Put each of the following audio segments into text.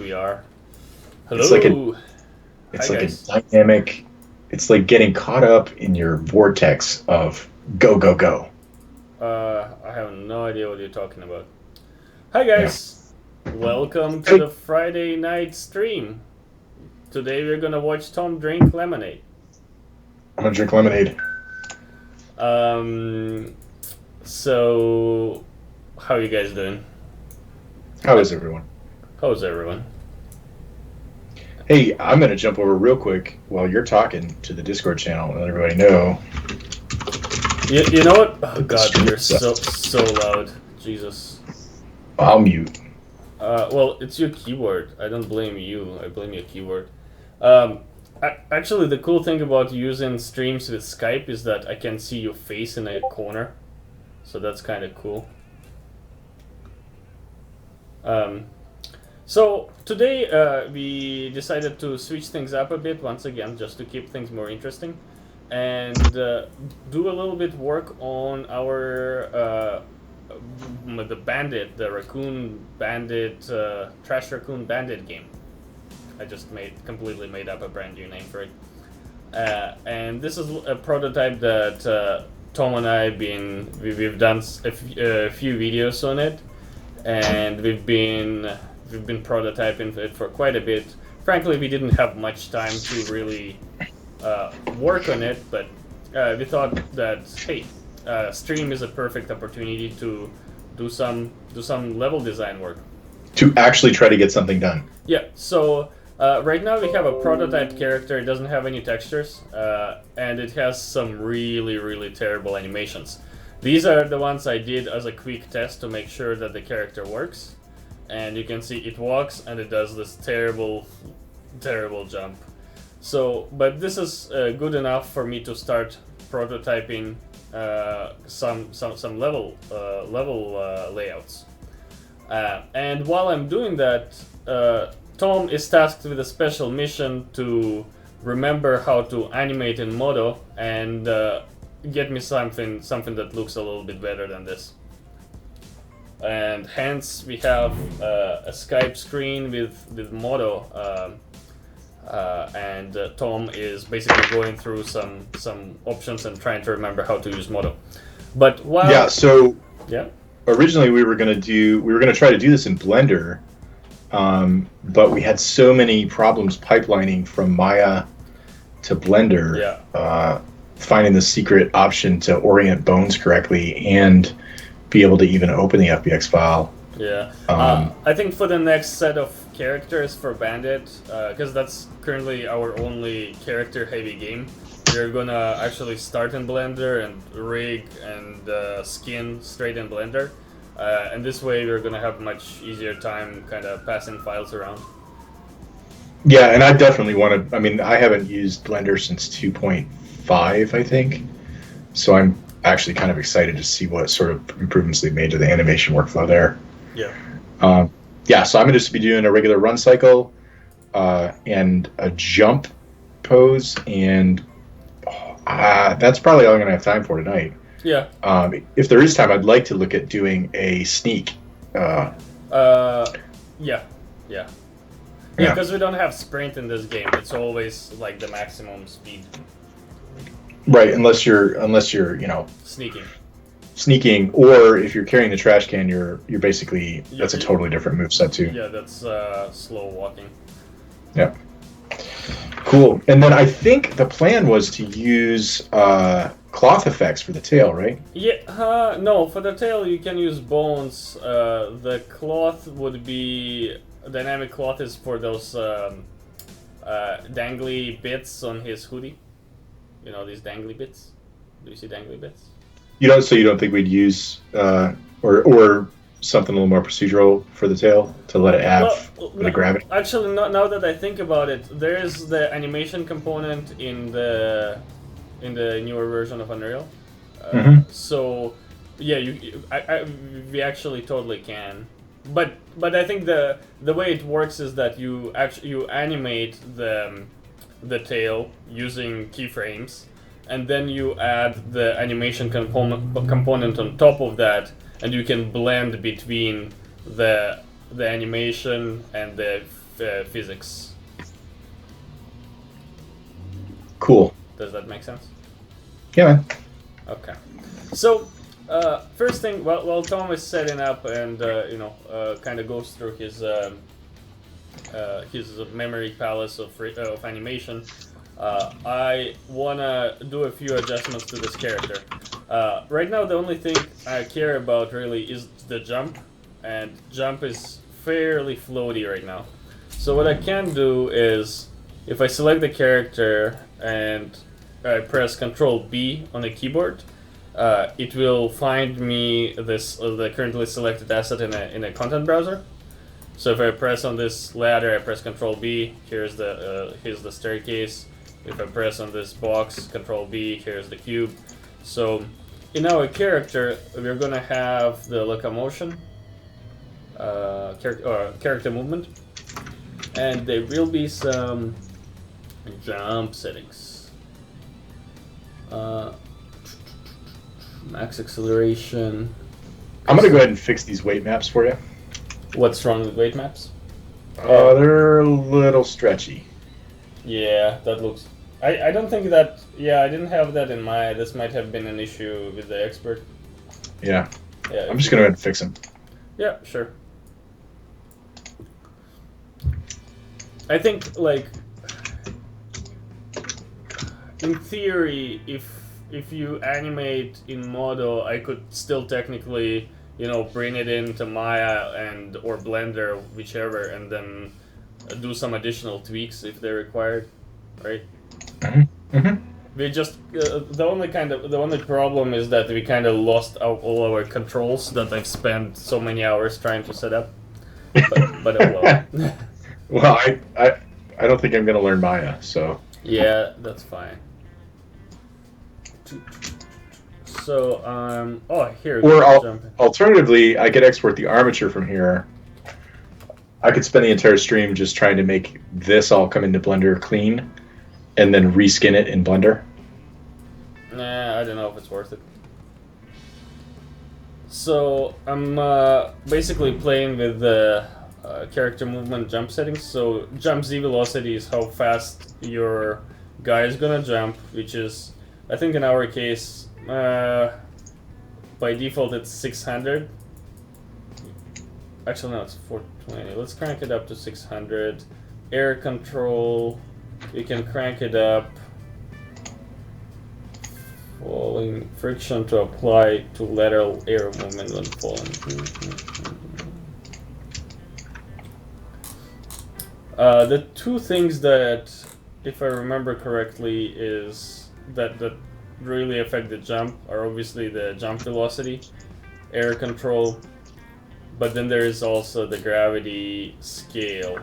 we are. Hello. It's like a it's Hi like a guys. dynamic. It's like getting caught up in your vortex of go go go. I have no idea what you're talking about. Hi Yeah. guys. Welcome to Hey, the Friday night stream. Today we're gonna watch Tom drink lemonade. I'm gonna drink lemonade. Um. So, how are you guys doing? How Uh, is everyone? How's everyone? Hey, I'm gonna jump over real quick while you're talking to the Discord channel and let everybody know You know what? Oh that the God, stream you're is up. so loud. Jesus. I'll mute. Well, it's your keyboard. I don't blame you. I blame your keyboard. Um, Actually, the cool thing about using streams with Skype is that I can see your face in a corner, so that's kind of cool. Um, so today we decided to switch things up a bit once again, just to keep things more interesting, and do a little bit work on our the bandit, the raccoon bandit, trash raccoon bandit game. I just completely made up a brand new name for it. And this is a prototype that Tom and I we've done a few videos on it, and we've been prototyping it for quite a bit. Frankly, we didn't have much time to really work on it, but we thought that hey, stream is a perfect opportunity to do some level design work. To actually try to get something done. Yeah, so right now we have a prototype character. It doesn't have any textures, and it has some really, really terrible animations. These are the ones I did as a quick test to make sure that the character works. And you can see it walks and it does this terrible, terrible jump. So, but this is good enough for me to start prototyping some level layouts. And while I'm doing that, Tom is tasked with a special mission to remember how to animate in Modo and get me something that looks a little bit better than this. And hence we have a Skype screen with Modo, and Tom is basically going through some options and trying to remember how to use Modo. But Yeah. while So yeah. originally we were gonna try to do this in Blender, but we had so many problems pipelining from Maya to Blender, Yeah. finding the secret option to orient bones correctly and be able to even open the FBX file. Yeah, Um, I think for the next set of characters for Bandit, because that's currently our only character-heavy game, we're gonna actually start in Blender and rig and skin straight in Blender, and this way we're gonna have much easier time kind of passing files around. yeah, and I definitely want to. I mean, I haven't used Blender since 2.5, I think. So I'm actually kind of excited to see what sort of improvements they've made to the animation workflow there. Yeah. Um, yeah, so I'm going to just be doing a regular run cycle and a jump pose, and that's probably all I'm going to have time for tonight. Yeah. If there is time, I'd like to look at doing a sneak. Uh, Yeah. Yeah. Yeah, yeah, because we don't have sprint in this game. It's always like the maximum speed. right. Unless you're Sneaking. sneaking, or if you're carrying the trash can, you're basically Yeah, that's a totally different move set too. Yeah, that's slow walking. Yeah. Cool. And then I think the plan was to use cloth effects for the tail, right? Yeah, no, for the tail you can use bones. The cloth would be dynamic cloth is for those dangly bits on his hoodie. You know these dangly bits. Do you see dangly bits? You don't think we'd use or something a little more procedural for the tail to let it have the gravity? Actually, now that I think about it, there is the animation component in the newer version of Unreal. Mm-hmm. So yeah, we actually totally can. But I think the way it works is that you animate the tail using keyframes, and then you add the animation component on top of that, and you can blend between the animation and the physics. Cool. Does that make sense? Yeah, man. Okay. So, first thing, while Tom is setting up and kind of goes through his memory palace of animation, I wanna do a few adjustments to this character. Right now, the only thing I care about really is the jump, and jump is fairly floaty right now. So what I can do is, if I select the character and I press Control B on the keyboard, it will find me the currently selected asset in a content browser. So if I press on this ladder, I press Control B. Here's the staircase. If I press on this box, Control B. Here's the cube. So in our character, we're gonna have the locomotion, character movement, and there will be some jump settings. Max acceleration. I'm gonna go ahead and fix these weight maps for you. What's wrong with weight maps? They're a little stretchy. Yeah, that looks... I don't think that... Yeah, I didn't have that in mind. This might have been an issue with the expert. Yeah. Yeah, I'm just gonna go ahead and fix them. Yeah, sure. I think, like... In theory, if you animate in Modo, I could still technically, bring it into Maya or Blender, whichever, and then do some additional tweaks if they're required, right? Mm-hmm. Mm-hmm. We just the only problem is that we kind of lost all our controls that I've spent so many hours trying to set up. But oh well. Well, I don't think I'm gonna learn Maya, so. Yeah, that's fine. So, here. Or alternatively, I could export the armature from here. I could spend the entire stream just trying to make this all come into Blender clean, and then reskin it in Blender. Nah, I don't know if it's worth it. So, I'm basically playing with the character movement jump settings. So, jump Z velocity is how fast your guy is gonna jump, which is, I think in our case, by default it's 600. Actually, no, it's 420. Let's crank it up to 600. Air control, we can crank it up. Falling friction to apply to lateral air movement when falling. The two things that, if I remember correctly, is that really affect the jump are obviously the jump velocity, air control, but then there is also the gravity scale,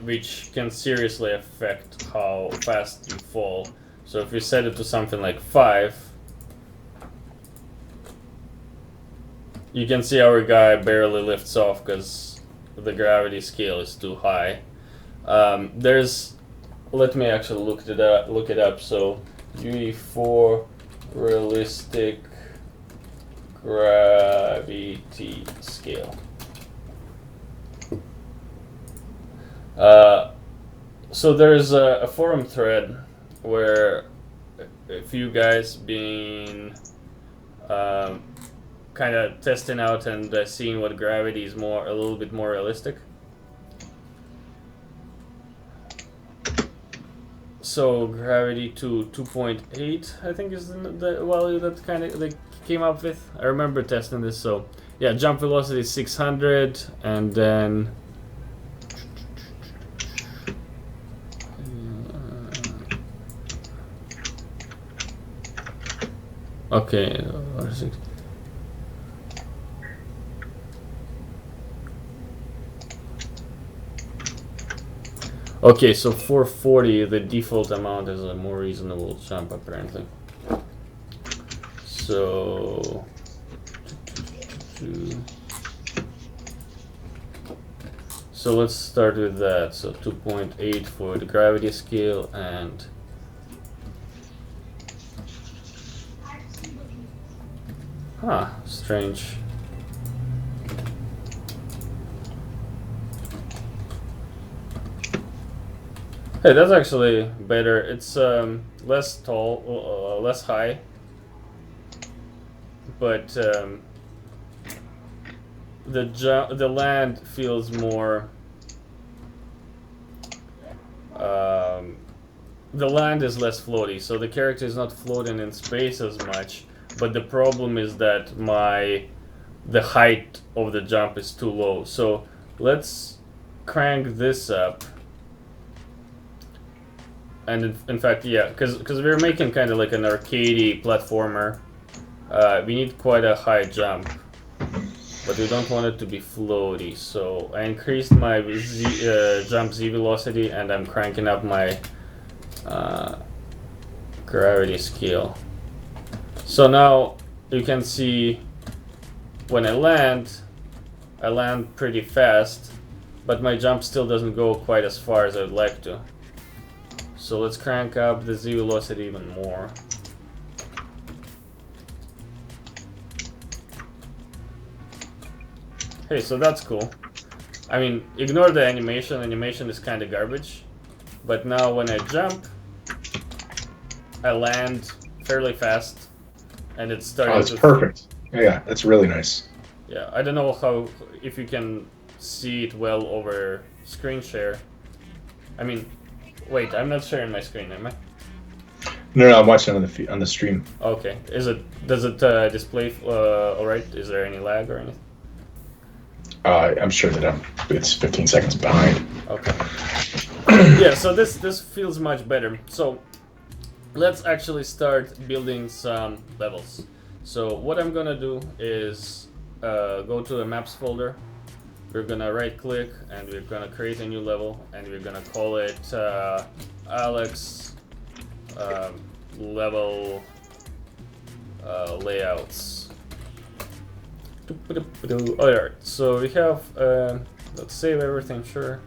which can seriously affect how fast you fall. So if we set it to something like 5, you can see our guy barely lifts off because the gravity scale is too high. Let me actually look it up. So UE4 realistic gravity scale. So there's a forum thread where a few guys been kind of testing out and seeing what gravity is a little bit more realistic. So gravity to 2.8, I think, is the value that kind of they came up with. I remember testing this. So yeah, jump velocity is 600, and then okay, okay, so 440, the default amount is a more reasonable jump apparently. So let's start with that. So 2.8 for the gravity scale, and strange. Hey, that's actually better. It's less tall, less high, but the land feels more. Um, the land is less floaty, so the character is not floating in space as much. But the problem is that the height of the jump is too low. So let's crank this up. And in fact, yeah, because we're making kind of like an arcadey platformer. We need quite a high jump, but we don't want it to be floaty. So I increased my jump z velocity, and I'm cranking up my gravity scale. So now you can see when I land pretty fast, but my jump still doesn't go quite as far as I'd like to. So let's crank up the z velocity even more. Hey, so that's cool. I mean, ignore the animation. Animation is kind of garbage. But now when I jump, I land fairly fast, and it's starting to... Oh, it's perfect. Yeah, that's really nice. Yeah, I don't know if you can see it well over screen share. I mean, wait, I'm not sharing my screen, am I? No, I'm watching on the stream. Okay. Does it display all right? Is there any lag or anything? I'm sure that it's 15 seconds behind. Okay. Yeah, so this feels much better. So let's actually start building some levels. So what I'm gonna do is go to the maps folder. We're gonna right click and we're gonna create a new level, and we're gonna call it Alex level layouts. Alright, so we have let's save everything, sure.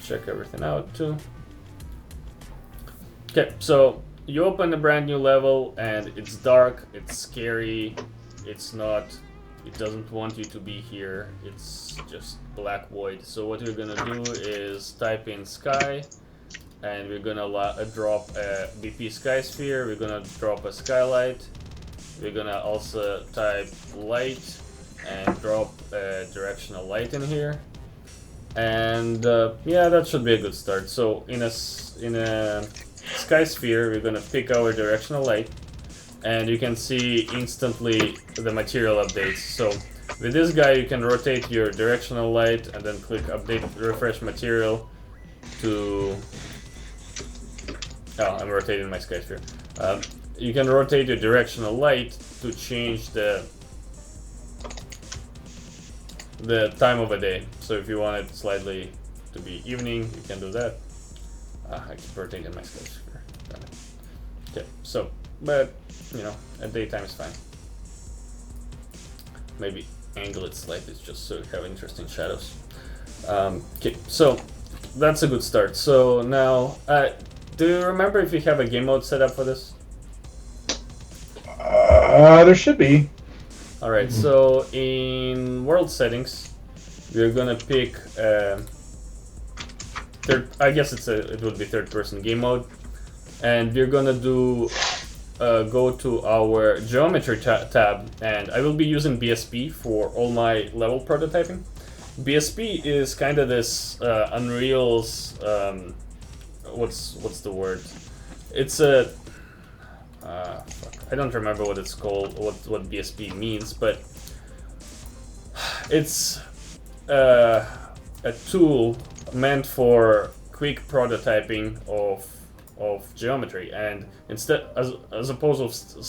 Check everything out too. Okay, so you open a brand new level and it's dark, it's scary, it doesn't want you to be here, it's just black void. So what we're gonna do is type in sky, and we're gonna drop a BP sky sphere, we're gonna drop a skylight, we're gonna also type light and drop a directional light in here. And yeah, that should be a good start. So in a sky sphere, we're gonna pick our directional light, and you can see instantly the material updates. So with this guy, you can rotate your directional light and then click update refresh material to... Oh, I'm rotating my sky sphere. You can rotate your directional light to change the time of a day. So if you want it slightly to be evening, you can do that. I keep rotating my sky sphere. Okay, so, but, you know, at daytime is fine. Maybe angle it slightly just so you have interesting shadows. Okay, so that's a good start. So now, do you remember if you have a game mode set up for this? There should be. Alright, so in world settings, we're gonna pick I guess it would be third-person game mode, and we're gonna do go to our geometry tab, and I will be using BSP for all my level prototyping. BSP is kind of this Unreal's what's the word? It's a I don't remember what it's called, what BSP means, but it's a tool meant for quick prototyping of geometry, and instead, as opposed to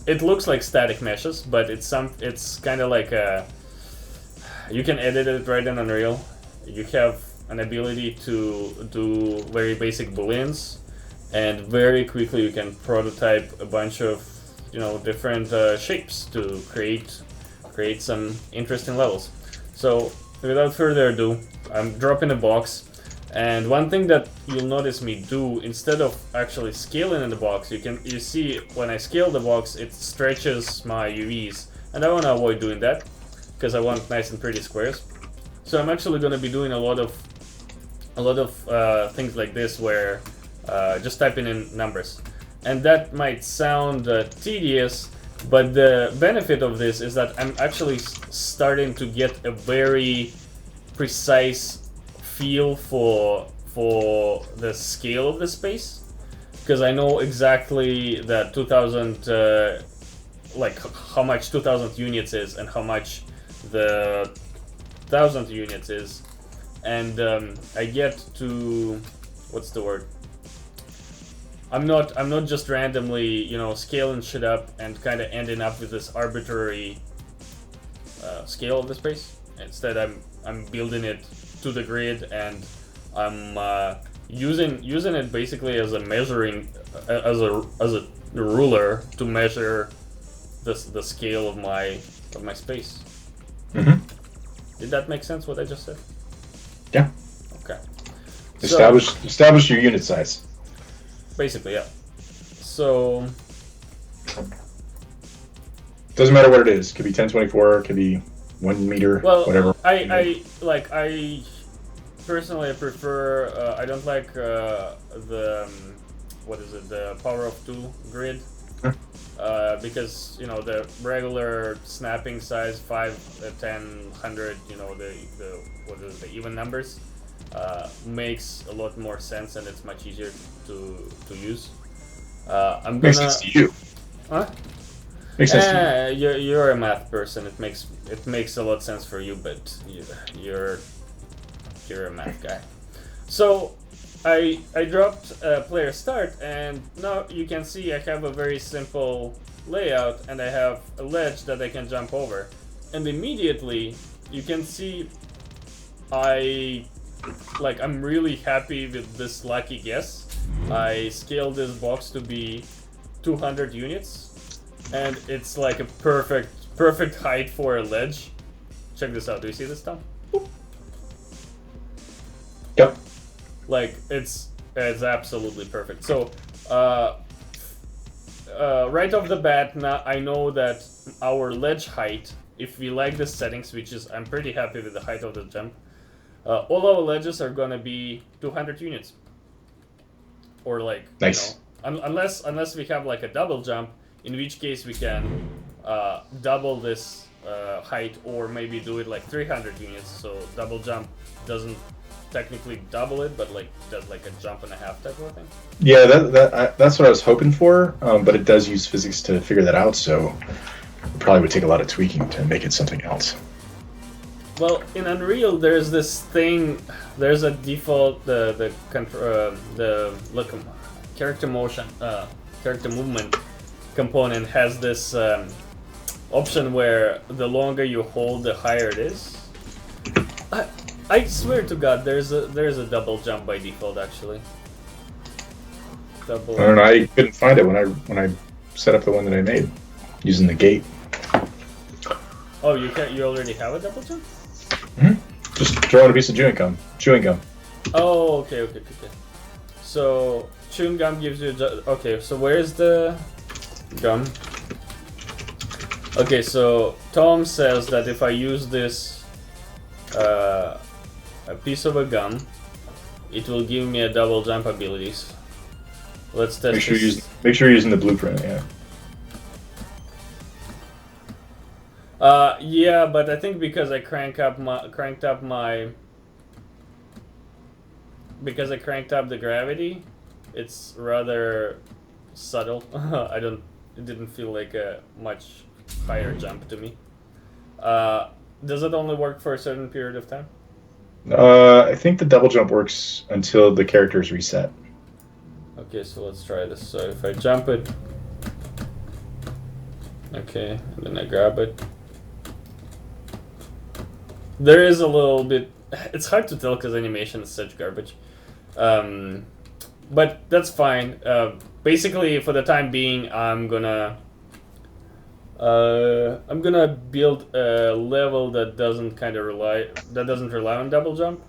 it looks like static meshes, but it's kind of like you can edit it right in Unreal. You have an ability to do very basic booleans, and very quickly you can prototype a bunch of, you know, different shapes to create some interesting levels. So without further ado, I'm dropping a box, and one thing that you'll notice me do, instead of actually scaling in the box, you see when I scale the box, it stretches my UVs, and I want to avoid doing that because I want nice and pretty squares. So I'm actually going to be doing a lot of things like this, where just typing in numbers, and that might sound tedious, but the benefit of this is that I'm actually starting to get a very precise feel for the scale of the space, because I know exactly that 2000 like how much 2000 units is and how much the 1000 units is, and I get to, what's the word? I'm not just randomly, scaling shit up and kind of ending up with this arbitrary scale of the space. Instead, I'm building it to the grid, and I'm using it basically as a measuring, as a ruler to measure the scale of my space. Mm-hmm. Did that make sense? What I just said? Yeah. Okay. Establish your unit size. Basically, yeah. So doesn't matter what it is. Could be 1024. Could be 1 meter. Well, whatever. I personally prefer. I don't like the what is it? The power of 2 grid. Because the regular snapping size 5, 10, 100. The what is it, the even numbers. Makes a lot more sense, and it's much easier to use. I'm gonna. Makes sense to you. Huh? Makes sense to you. You're a math person. It makes a lot of sense for you, but you're a math guy. So I dropped player start, and now you can see I have a very simple layout, and I have a ledge that I can jump over, and immediately you can see I'm really happy with this lucky guess. I scaled this box to be 200 units, and it's like a perfect height for a ledge. Check this out. Do you see this, Tom? Yep. Like it's absolutely perfect. So right off the bat, now I know that our ledge height, if we like the settings, which is I'm pretty happy with the height of the jump. All our ledges are gonna be 200 units, or like nice. Unless we have like a double jump, in which case we can double this height, or maybe do it like 300 units. So double jump doesn't technically double it, but like does like a jump and a half type of thing. Yeah, that's what I was hoping for, but it does use physics to figure that out. So it probably would take a lot of tweaking to make it something else. Well, in Unreal, there's this thing. There's a default character motion, character movement component has this option where the longer you hold, the higher it is. I swear to God, there's a double jump by default actually. Double. I don't know. I couldn't find it when I set up the one that I made using the gate. Oh, you can't. You already have a double jump? Mm-hmm. Just throw in a piece of chewing gum. Oh, okay. So chewing gum gives you okay. So where's the gum? Okay, so Tom says that if I use this a piece of a gum, it will give me a double jump abilities. Let's test. Make sure you're using the blueprint. Yeah. Yeah, but I think because I cranked up the gravity, it's rather subtle. It didn't feel like a much higher jump to me. Does it only work for a certain period of time? I think the double jump works until the character is reset. Okay, so let's try this. So if I jump it, okay, and then I grab it. There is a little bit. It's hard to tell because animation is such garbage, but that's fine. Basically, for the time being, I'm gonna build a level that doesn't rely on double jump.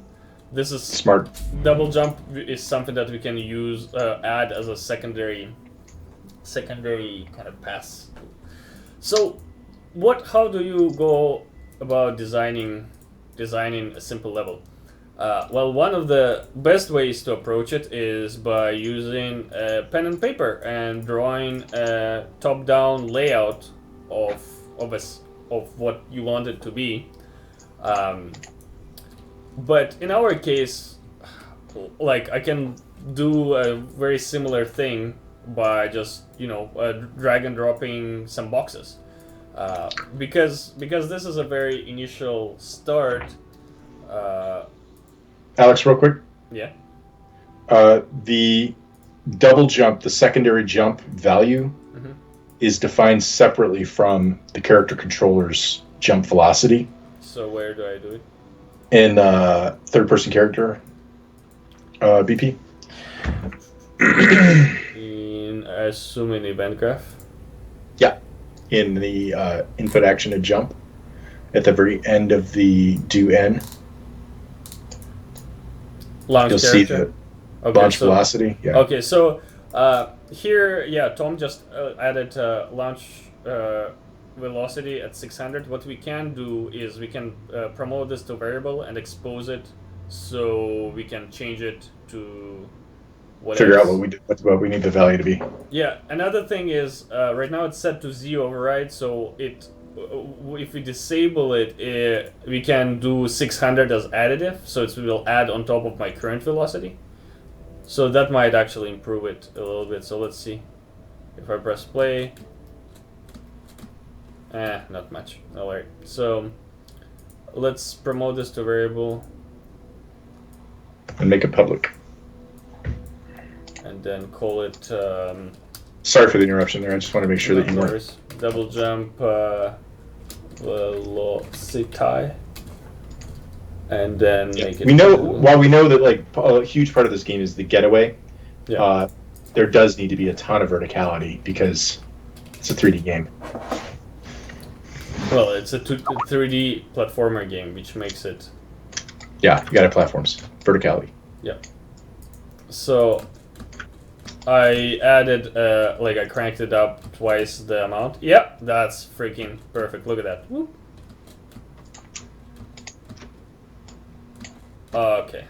This is smart. Double jump is something that we can use add as a secondary kind of pass. So, how do you go about designing designing a simple level? Well, one of the best ways to approach it is by using pen and paper and drawing a top-down layout of what you want it to be. But in our case, like, I can do a very similar thing by just, you know, drag and dropping some boxes. Because this is a very initial start. Alex, real quick. Yeah. The double jump, the secondary jump value, is defined separately from the character controller's jump velocity. So where do I do it? In third-person character, BP. I assume in event graph. Yeah, in the input action to jump at the very end of the do n. Launch You'll character. see the launch velocity. Yeah. Okay, so here, yeah, Tom just added launch velocity at 600. What we can do is we can promote this to variable and expose it, so we can change it to figure out what we need the value to be. Yeah, another thing is right now it's set to Z override, so it if we disable it, we can do 600 as additive, so it will add on top of my current velocity. So that might actually improve it a little bit. So let's see. If I press play, not much. Alright, so let's promote this to variable and make it public. And then call it. Sorry for the interruption there. I just want to make sure that you weren't. Double jump velocity, and then make it. We know while we know that like a huge part of this game is the getaway. Yeah. There does need to be a ton of verticality because it's a 3D game. Well, it's a 3D platformer game, which makes it. Yeah, you got to platforms verticality. Yeah. So I added, I cranked it up twice the amount. Yep, that's freaking perfect. Look at that. Whoop. Okay,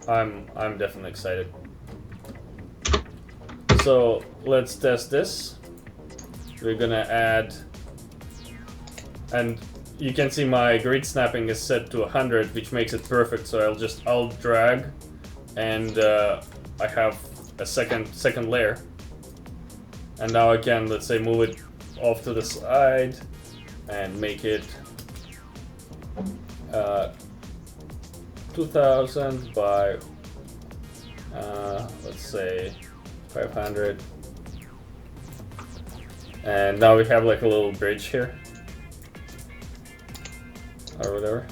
I'm definitely excited. So let's test this. We're gonna add, and you can see my grid snapping is set to 100, which makes it perfect. So I'll drag, and I have a second layer, and now I can, let's say, move it off to the side and make it 2000 by let's say 500, and now we have like a little bridge here or whatever.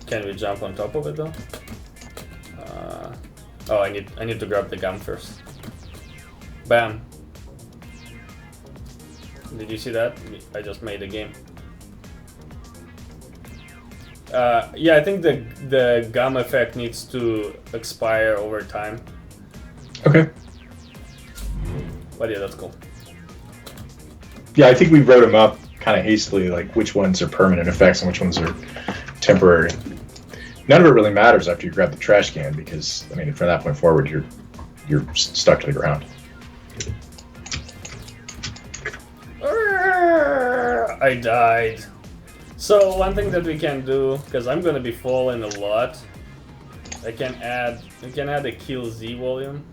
Can we jump on top of it though? Oh, I need to grab the gum first. Bam. Did you see that? I just made a game. Yeah, I think the gum effect needs to expire over time. Okay. But yeah, that's cool. Yeah, I think we wrote them up kind of hastily, like which ones are permanent effects and which ones are temporary. None of it really matters after you grab the trash can because, I mean, from that point forward, you're stuck to the ground. I died. So one thing that we can do, because I'm gonna be falling a lot, we can add a kill Z volume.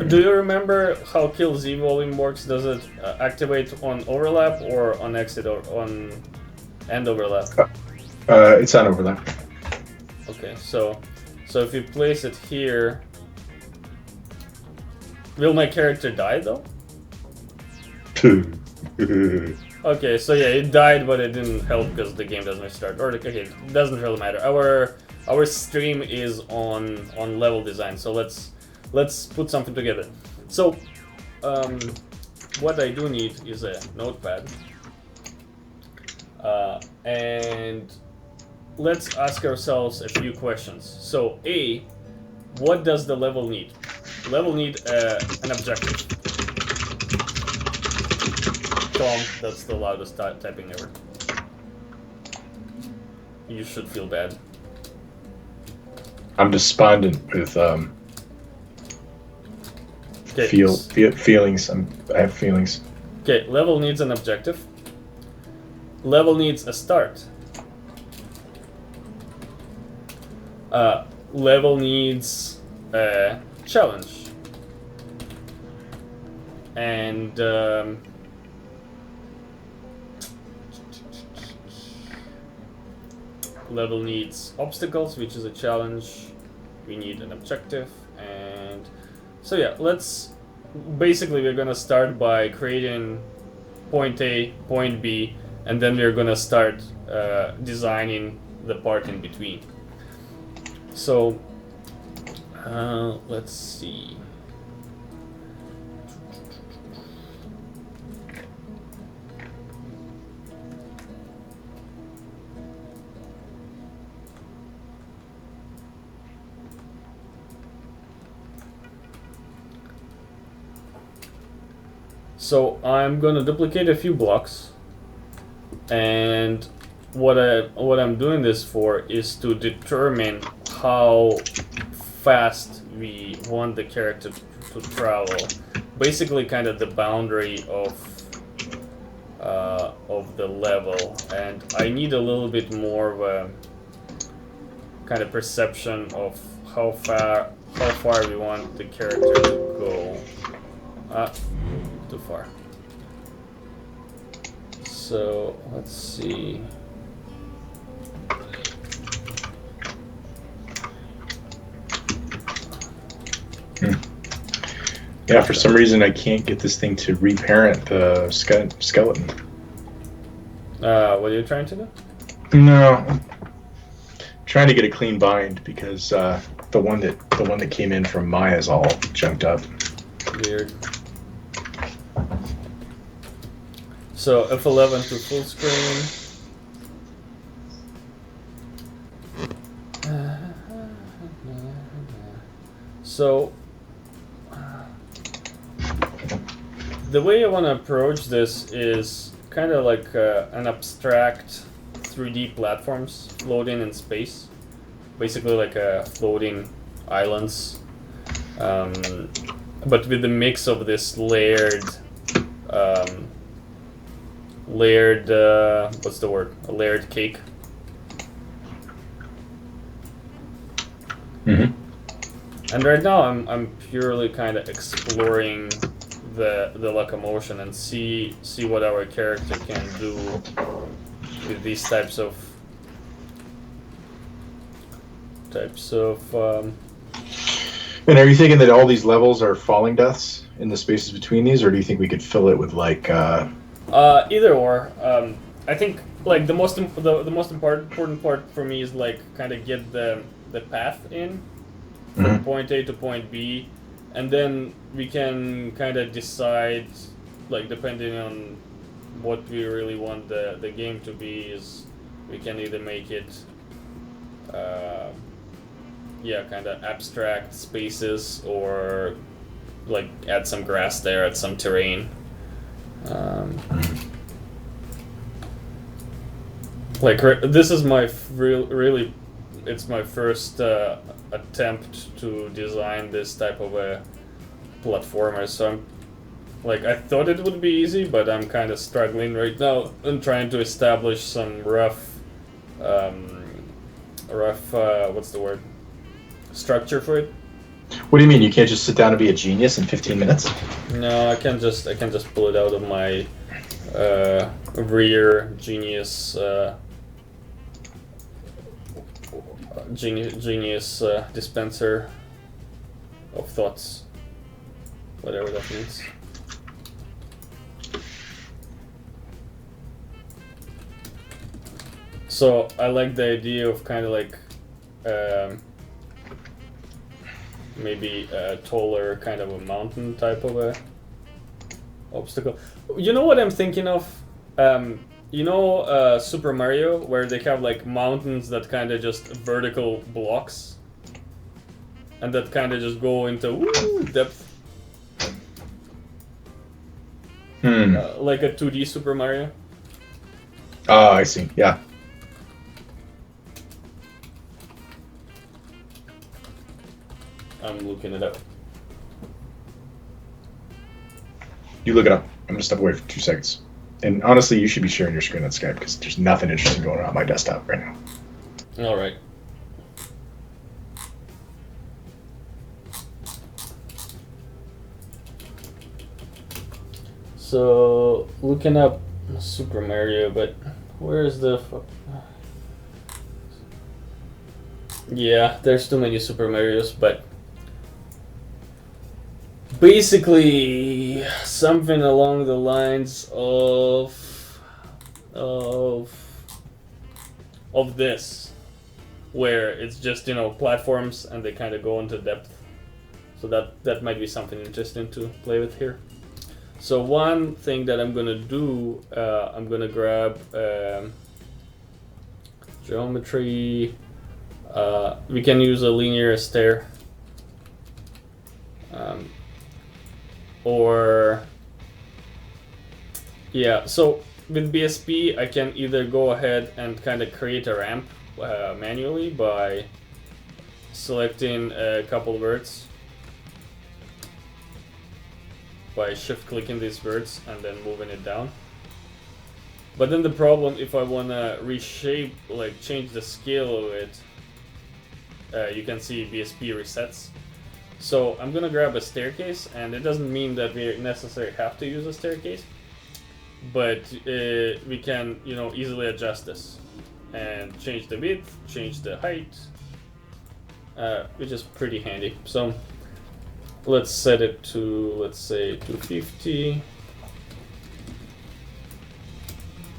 Do you remember how kill Z volume works? Does it activate on overlap or on exit or on end overlap? It's on overlap. Okay, so if you place it here, will my character die though? Okay, so yeah, it died, but it didn't help because the game doesn't restart. Or okay, it doesn't really matter. Our stream is on level design, so let's put something together. So what I do need is a notepad. And let's ask ourselves a few questions. So A, what does the level need? Level need an objective. Tom, that's the loudest typing ever. You should feel bad. I'm despondent with feelings. I have feelings. Okay, level needs an objective. Level needs a start. Level needs a challenge. And level needs obstacles, which is a challenge. We need an objective. And so yeah, basically we're gonna start by creating point A, point B, and then we're gonna start designing the part in between. So let's see. So I'm gonna duplicate a few blocks, and what I'm doing this for is to determine how fast we want the character to travel. Basically, kind of the boundary of the level, and I need a little bit more of a kind of perception of how far we want the character to go. Too far. So let's see. Yeah, for some reason I can't get this thing to reparent the skeleton. What are you trying to do? No, I'm trying to get a clean bind because the one that came in from Maya's all junked up. Weird. So F11 to full screen. So the way I want to approach this is kind of like an abstract 3D platforms floating in space, basically like floating islands, but with the mix of this layered what's the word? A layered cake. Mm-hmm. And right now I'm purely kind of exploring the locomotion and see what our character can do with these types of And are you thinking that all these levels are falling deaths in the spaces between these, or do you think we could fill it with like either or. I think like the most important part for me is like kind of get the path in from point A to point B, and then we can kind of decide, like depending on what we really want the game to be, is we can either make it kind of abstract spaces, or like add some grass there, add some terrain. Like this is my really it's my first attempt to design this type of a platformer, so I'm like, I thought it would be easy, but I'm kind of struggling right now and trying to establish some rough what's the word, structure for it. What do you mean? You can't just sit down and be a genius in 15 minutes? No, I can just pull it out of my rear genius dispenser of thoughts, whatever that means. So I like the idea of kind of like maybe a taller kind of a mountain type of a obstacle. You know what I'm thinking of? You know Super Mario, where they have like mountains that kind of just vertical blocks, and that kind of just go into depth, like a 2D Super Mario. Oh, I see. Yeah. I'm looking it up. You look it up. I'm gonna step away for 2 seconds. And honestly, you should be sharing your screen on Skype because there's nothing interesting going on my desktop right now. All right. So looking up Super Mario, but where's the? Yeah, there's too many Super Marios, but basically something along the lines of this, where it's just, you know, platforms and they kind of go into depth. So that might be something interesting to play with here. So one thing that I'm gonna do, I'm gonna grab geometry. We can use a linear stair, or yeah. So with BSP, I can either go ahead and kind of create a ramp manually by selecting a couple words, by shift clicking these words and then moving it down. But then the problem, if I want to reshape, like change the scale of it, you can see BSP resets. So I'm gonna grab a staircase, and it doesn't mean that we necessarily have to use a staircase, but we can, you know, easily adjust this and change the width, change the height, which is pretty handy. So let's set it to, let's say, 250,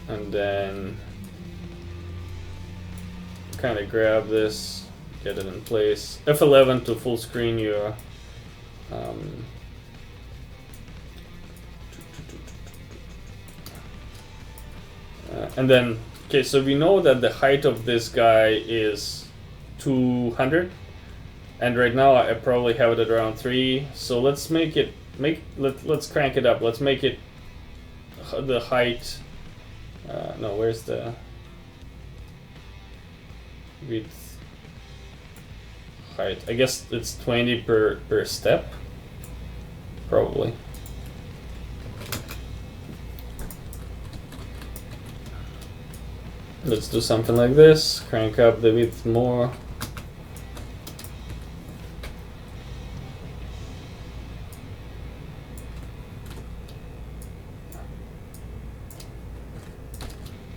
and then kind of grab this, get it in place. F11 to full screen your and then, okay, so we know that the height of this guy is 200, and right now I probably have it at around 3. So let's make it let's crank it up. Let's make it the height. No, where's the width? Height. I guess it's 20 per step, probably. Let's do something like this. Crank up the width more.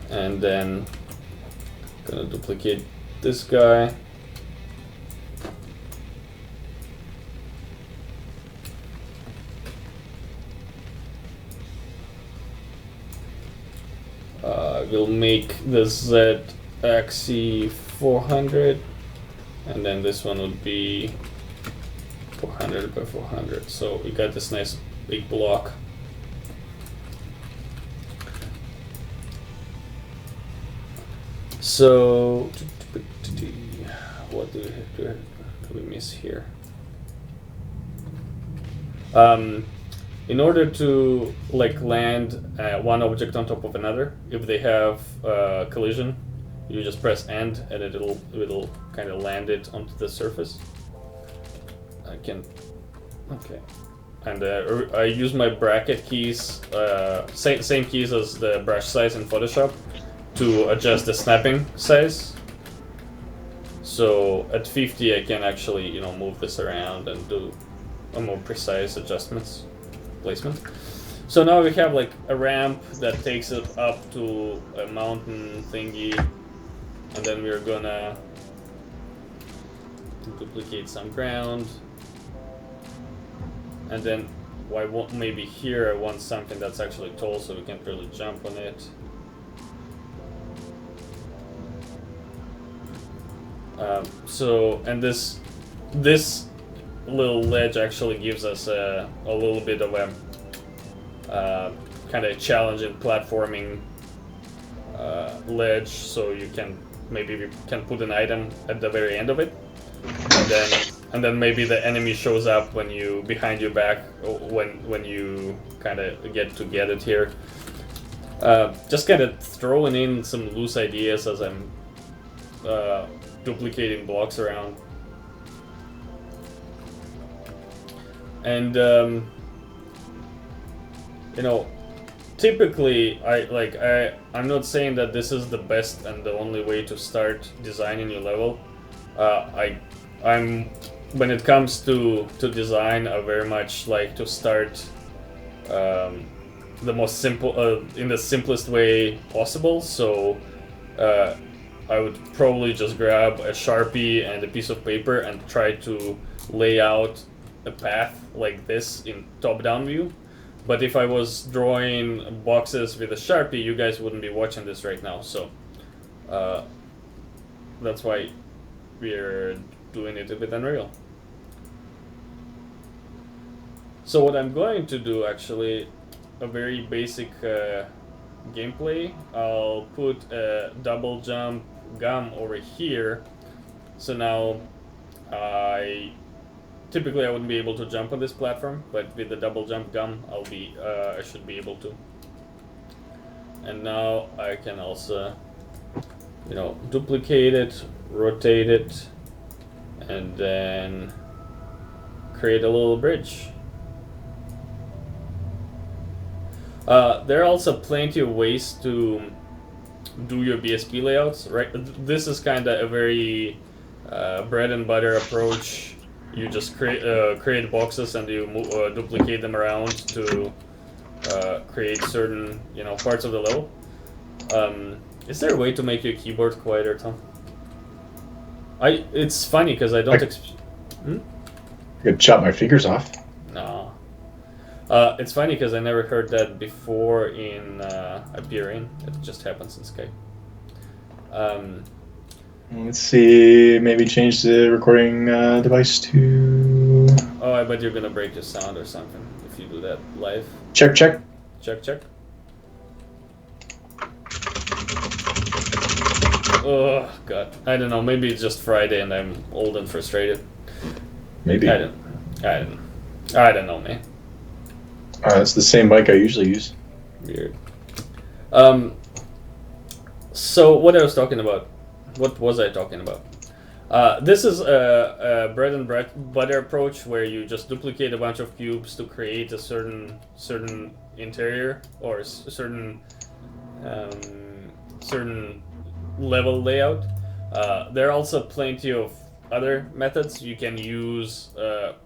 And then gonna duplicate this guy. We'll make the Z axis 400, and then this one would be 400 by 400. So we got this nice big block. So what do we miss here? In order to like land one object on top of another, if they have collision, you just press end and it'll kind of land it onto the surface. I can, okay, and I use my bracket keys, same keys as the brush size in Photoshop, to adjust the snapping size. So at 50, I can actually, you know, move this around and do a more precise adjustments. Placement. So now we have like a ramp that takes it up to a mountain thingy, and then we're gonna duplicate some ground, and then maybe here I want something that's actually tall so we can really jump on it. And this little ledge actually gives us a little bit of a kind of challenge in platforming ledge, so you can put an item at the very end of it, and then maybe the enemy shows up when you behind your back when you kind of get to get it here. Just kind of throwing in some loose ideas as I'm duplicating blocks around. And you know, typically I'm not saying that this is the best and the only way to start designing your level. I'm when it comes to design, I very much like to start the most simple in the simplest way possible. So I would probably just grab a Sharpie and a piece of paper and try to lay out a path like this in top-down view. But if I was drawing boxes with a Sharpie, you guys wouldn't be watching this right now. So that's why we're doing it with Unreal. So what I'm going to do, actually, a very basic gameplay. I'll put a double jump gum over here. So now typically I wouldn't be able to jump on this platform, but with the double jump gum I should be able to. And now I can also, you know, duplicate it, rotate it, and then create a little bridge. There are also plenty of ways to do your BSP layouts, right? This is kind of a very bread and butter approach. You just create boxes and you duplicate them around to create certain, you know, parts of the level. Is there a way to make your keyboard quieter, Tom? It's funny because I don't. I could chop my fingers off. No. It's funny because I never heard that before in Appearing. It just happens in Skype. Let's see, maybe change the recording device to... Oh, I bet you're gonna break your sound or something if you do that live. Check, check. Check, check. Oh, God. I don't know, maybe it's just Friday and I'm old and frustrated. Maybe. I don't know, man. It's the same mic I usually use. Weird. So, what I was talking about. What was I talking about? This is a bread and butter approach where you just duplicate a bunch of cubes to create a certain interior or certain level layout. There are also plenty of other methods. You can use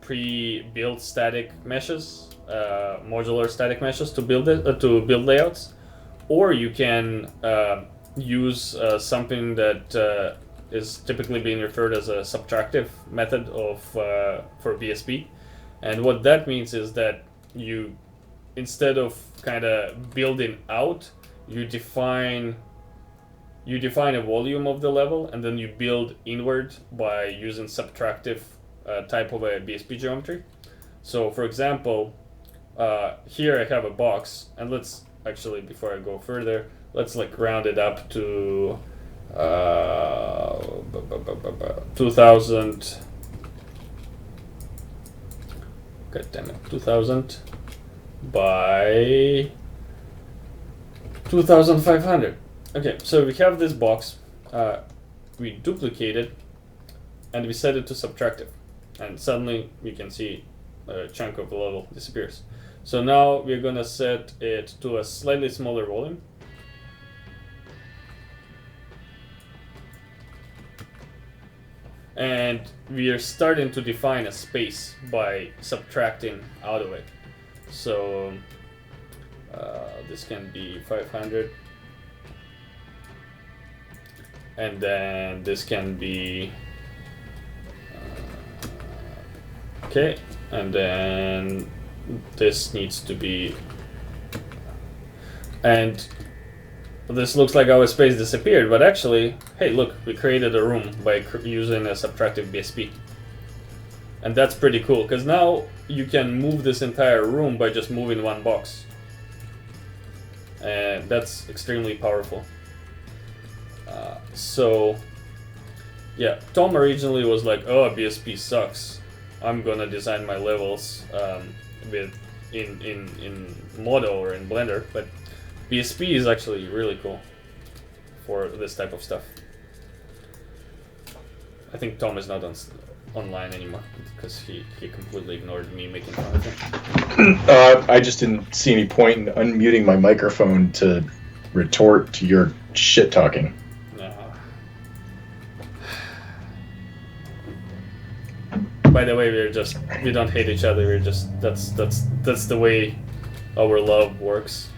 pre-built static meshes, modular static meshes to build layouts, or you can use something that is typically being referred as a subtractive method of for BSP. And what that means is that you, instead of kind of building out, you define a volume of the level and then you build inward by using subtractive type of a BSP geometry. So for example, here I have a box, and let's actually, before I go further, let's like round it up to 2000. God damn it, 2000 by 2500. Okay, so we have this box, we duplicate it, and we set it to subtractive, and suddenly you can see a chunk of the level disappears. So now we're gonna set it to a slightly smaller volume. And we are starting to define a space by subtracting out of it. So this can be 500. And then this can be... okay, and then this needs to be... and this looks like our space disappeared, but actually, hey, look, we created a room by using a subtractive BSP. And that's pretty cool, because now you can move this entire room by just moving one box. And that's extremely powerful. So, yeah, Tom originally was like, "Oh, BSP sucks. I'm gonna design my levels with in Modo or in Blender." But BSP is actually really cool for this type of stuff. I think Tom is not online anymore because he completely ignored me making fun of him. I just didn't see any point in unmuting my microphone to retort to your shit talking. No. By the way, we don't hate each other. We're just that's the way our love works.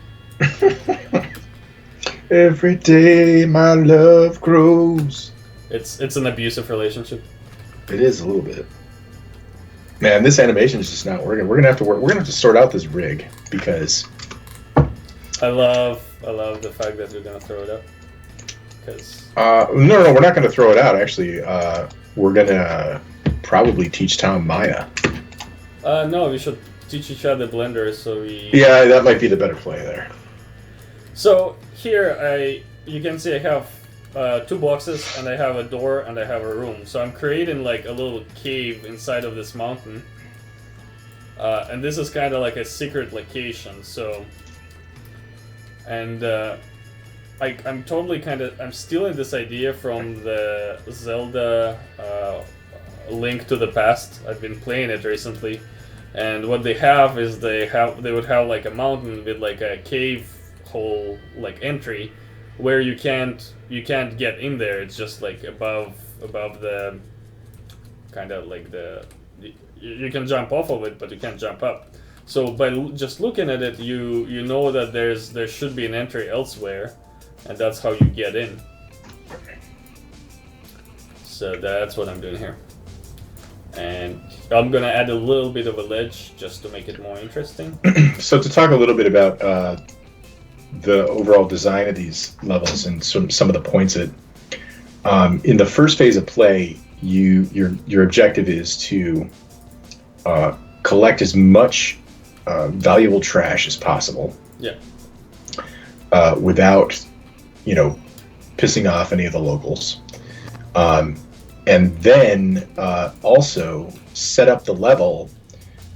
Every day my love grows. It's an abusive relationship. It is a little bit. Man, this animation is just not working. We're gonna have to sort out this rig because I love the fact that you're gonna throw it up. Because no, we're not gonna throw it out. Actually, we're gonna probably teach Tom Maya. No, we should teach each other Blender so we. Yeah, that might be the better play there. So here you can see I have 2 boxes and I have a door and I have a room. So I'm creating like a little cave inside of this mountain. And this is kind of like a secret location. So, and I'm totally I'm stealing this idea from the Zelda Link to the Past. I've been playing it recently, and what they have is they would have like a mountain with like a cave hole like entry where you can't get in there. It's just like above the kind of like you can jump off of it, but you can't jump up. So by just looking at it, you know that there should be an entry elsewhere, and that's how you get in. So that's what I'm doing here. And I'm gonna add a little bit of a ledge just to make it more interesting. So to talk a little bit about the overall design of these levels and some of the points that in the first phase of play, your objective is to collect as much valuable trash as possible. Yeah. Without, pissing off any of the locals. And then also set up the level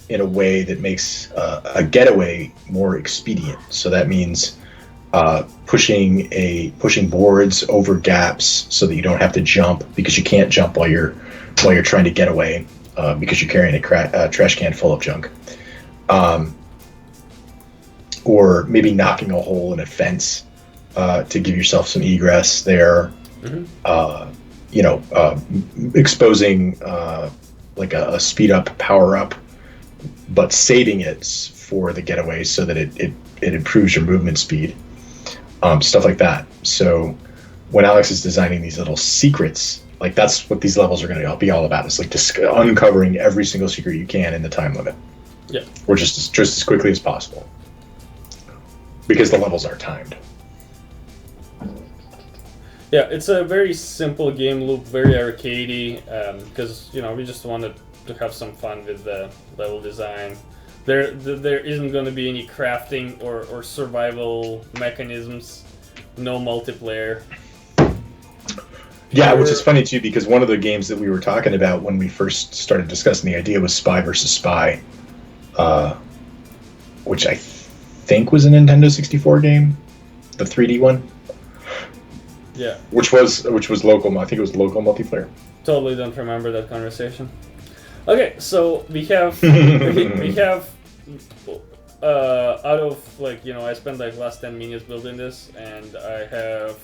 in a way that makes a getaway more expedient. So that means pushing boards over gaps so that you don't have to jump, because you can't jump while you're trying to get away because you're carrying a trash can full of junk. Or maybe knocking a hole in a fence to give yourself some egress there. Mm-hmm. Exposing like a speed up, power up, but saving it for the getaway so that it improves your movement speed. Stuff like that. So when Alex is designing these little secrets, like that's what these levels are going to be all about. It's like just uncovering every single secret you can in the time limit. Yeah. Or just as quickly as possible. Because the levels are timed. Yeah, it's a very simple game loop, very arcadey, because we just wanted to have some fun with the level design. There isn't going to be any crafting or survival mechanisms, no multiplayer. Yeah, which is funny too, because one of the games that we were talking about when we first started discussing the idea was Spy vs. Spy, which I think was a Nintendo 64 game, the 3D one. Yeah. Which was local. I think it was local multiplayer. Totally don't remember that conversation. Okay, so we have we have out of I spent last 10 minutes building this, and I have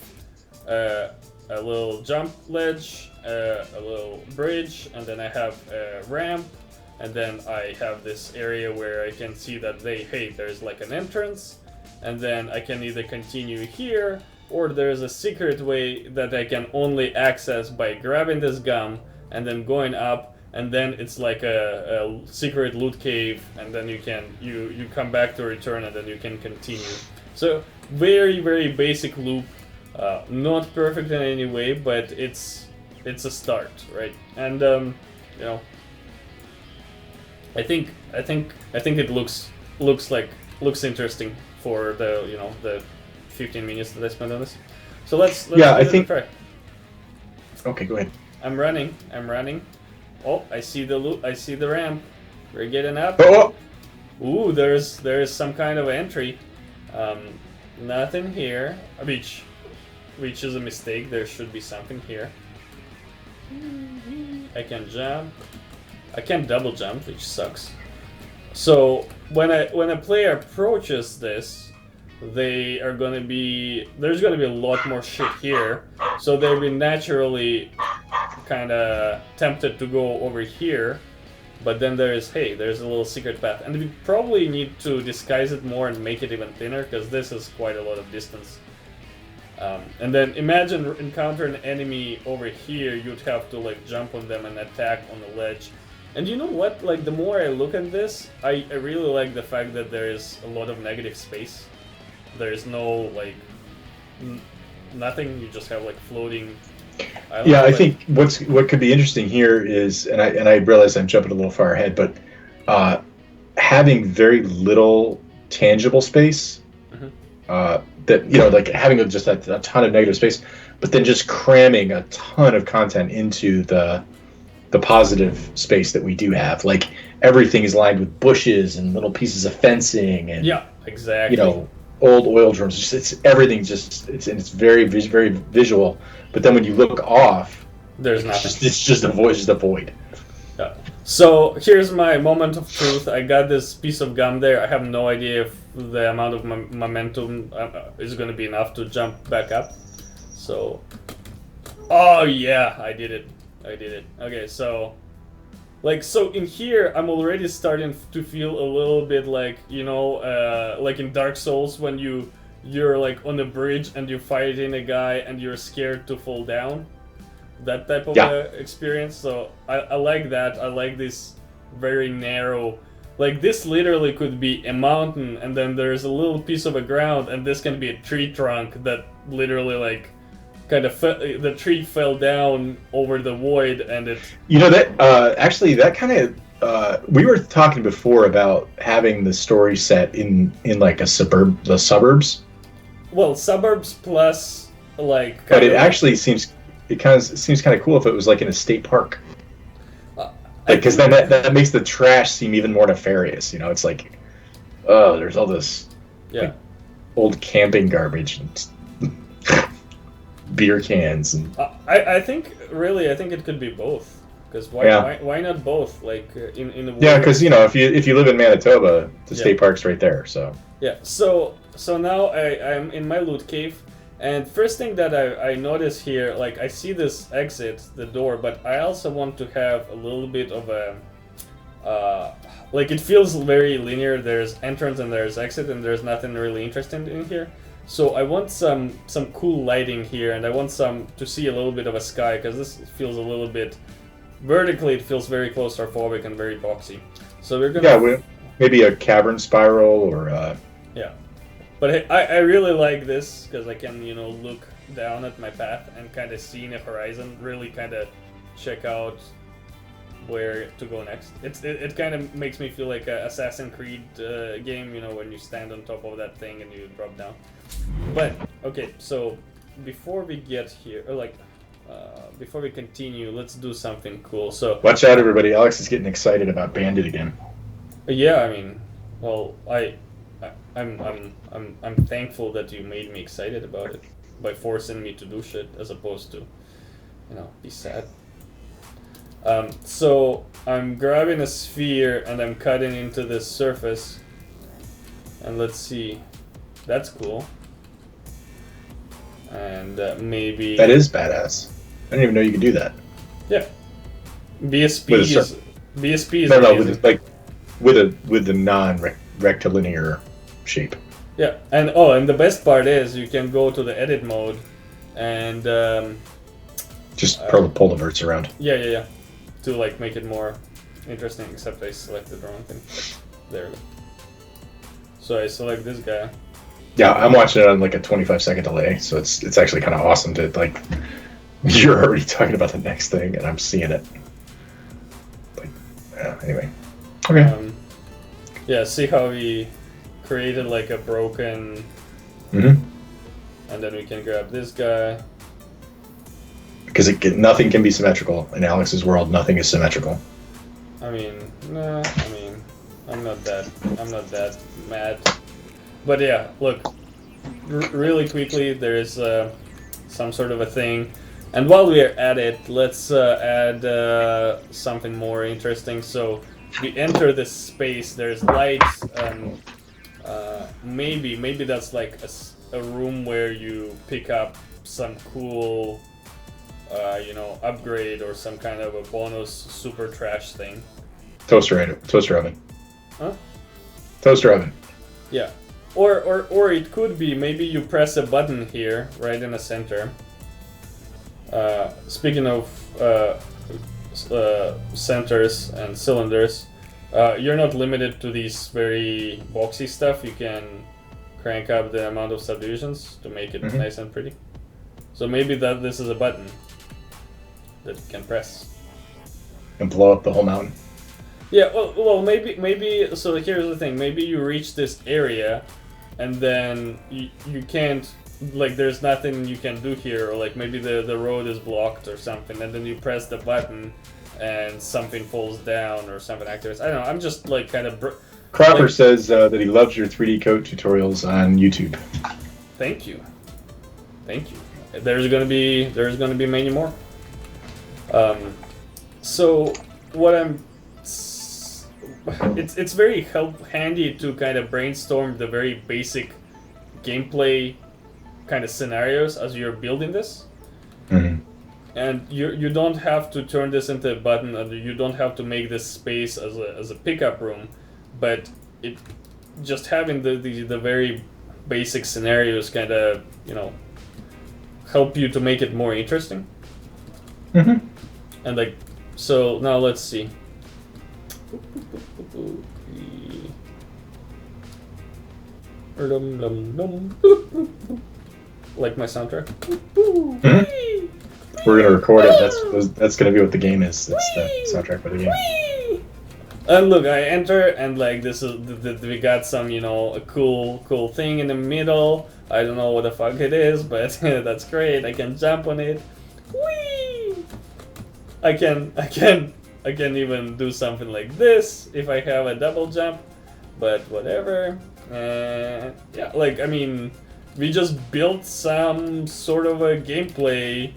a little jump ledge, a little bridge, and then I have a ramp, and then I have this area where I can see that there's like an entrance, and then I can either continue here, or there's a secret way that I can only access by grabbing this gum and then going up, and then it's like a secret loot cave, and then you come back to return, and then you can continue. So very, very basic loop, not perfect in any way, but it's a start, right? And I think it looks interesting for the 15 minutes that I spent on this. So let's yeah, I think try. Okay, go ahead. I'm running. Oh, I see the loop. I see the ramp. We're getting up. Oh! Ooh, there's some kind of entry. Nothing here. Which is a mistake. There should be something here. I can jump. I can't double jump, which sucks. So when a player approaches this, there's gonna be a lot more shit here. So they'll be naturally kind of tempted to go over here. But then there's a little secret path, and we probably need to disguise it more and make it even thinner, because this is quite a lot of distance. And then imagine encountering an enemy over here. You'd have to like jump on them and attack on the ledge. And you know what? Like, the more I look at this, I really like the fact that there is a lot of negative space. There is no like nothing. You just have like floating. Yeah, I think what could be interesting here is, and I realize I'm jumping a little far ahead, but having very little tangible space. That, you know, like having just a ton of negative space, but then just cramming a ton of content into the positive space that we do have. Like, everything is lined with bushes and little pieces of fencing and exactly. You know, old oil drums. It's everything. It's very very visual. But then when you look off, there's nothing. It's just a void. Just a void. Yeah. So here's my moment of truth. I got this piece of gum there. I have no idea if the amount of momentum is going to be enough to jump back up. So, oh yeah, I did it. Okay, so in here, I'm already starting to feel a little bit like, you know, like in Dark Souls when you're like on a bridge and you're fighting a guy and you're scared to fall down. That type of experience. So I like that. I like this very narrow. Like, this literally could be a mountain, and then there's a little piece of a ground, and this can be a tree trunk that literally like kind of the tree fell down over the void, and it. You know that actually that kind of we were talking before about having the story set in like the suburbs. Well, suburbs plus like. But it actually seems. It seems kind of cool if it was like in a state park. Because then that makes the trash seem even more nefarious. You know, it's like, oh, there's all this like, old camping garbage and beer cans. And I think it could be both. Because why not both? Like in the because you know if you live in Manitoba, the state park's right there. So so now I'm in my loot cave. And first thing that I notice here, like, I see this exit, the door, but I also want to have a little bit of a, like, it feels very linear. There's entrance and there's exit, and there's nothing really interesting in here. So I want some cool lighting here, and I want to see a little bit of a sky, because this feels a little bit, vertically it feels very claustrophobic and very boxy. So we're gonna... maybe a cavern spiral or... But I really like this because I can, you know, look down at my path and kind of see in the horizon, really kind of check out where to go next. It kind of makes me feel like an Assassin's Creed game, you know, when you stand on top of that thing and you drop down. But, okay, so before we get here, or before we continue, let's do something cool. So watch out, everybody. Alex is getting excited about Bandit again. Yeah, I mean, well, I'm thankful that you made me excited about it by forcing me to do shit as opposed to, you know, be sad. So I'm grabbing a sphere and I'm cutting into this surface, and let's see, that's cool. And maybe that is badass. I didn't even know you could do that. Yeah, BSP is with the non-rectilinear shape. Yeah, and the best part is you can go to the edit mode and just pull the verts around. Yeah, to like make it more interesting. Except I selected the wrong thing. There we go. So I select this guy. Yeah, I'm watching it on like a 25-second delay, so it's actually kind of awesome to like. You're already talking about the next thing, and I'm seeing it. But anyway, okay. Yeah, see how we created like a broken, and then we can grab this guy. because nothing can be symmetrical in Alex's world. Nothing is symmetrical. I mean, nah. I mean, I'm not that mad. But yeah, look, really quickly, there is some sort of a thing. And while we are at it, let's add something more interesting. So we enter this space, there's lights, and maybe that's like a room where you pick up some cool, upgrade or some kind of a bonus super trash thing. Toaster oven. Huh? Toaster oven. Yeah. Or it could be maybe you press a button here, right in the center. Speaking of centers and cylinders, you're not limited to these very boxy stuff. You can crank up the amount of subdivisions to make it nice and pretty. So maybe this is a button that you can press. And blow up the whole mountain. Yeah, well, maybe. So here's the thing. Maybe you reach this area, and then you can't. Like, there's nothing you can do here, or like maybe the road is blocked or something, and then you press the button, and something falls down or something activates. I don't know. I'm just like kind of. Cropper says that he loves your 3D code tutorials on YouTube. Thank you. There's gonna be many more. So what I'm. It's very handy to kind of brainstorm the very basic gameplay kind of scenarios as you're building this. Mm-hmm. And you don't have to turn this into a button, and you don't have to make this space as a pickup room, but it just having the very basic scenarios kind of help you to make it more interesting. Mm-hmm. And like, so now let's see. Like my soundtrack. Mm-hmm. We're gonna record it. That's gonna be what the game is. It's the soundtrack for the game. And look, I enter, and like this is we got some a cool thing in the middle. I don't know what the fuck it is, but that's great. I can jump on it. Whee! I can even do something like this if I have a double jump, but whatever. Yeah, like, I mean, we just built some sort of a gameplay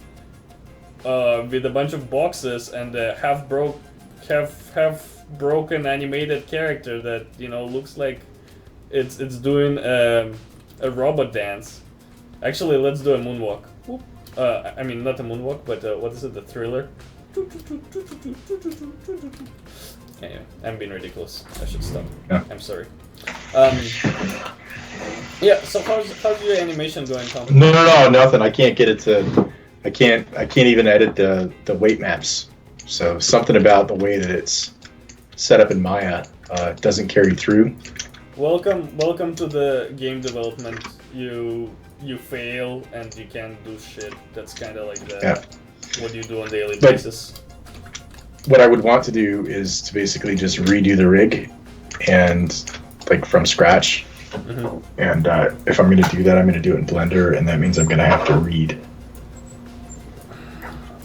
with a bunch of boxes and a half broken animated character that looks like it's doing a robot dance. Actually, let's do a moonwalk. I mean, not a moonwalk, but what is it? The Thriller. Anyway, I'm being ridiculous. I should stop. Yeah. I'm sorry. Yeah. So how's your animation going, Tom? No, nothing. I can't get it to. I can't even edit the weight maps. So something about the way that it's set up in Maya doesn't carry through. Welcome to the game development. You fail and you can't do shit. That's kind of like what you do on a daily basis. What I would want to do is to basically just redo the rig and like from scratch. Mm-hmm. And if I'm going to do that, I'm going to do it in Blender, and that means I'm going to have to read.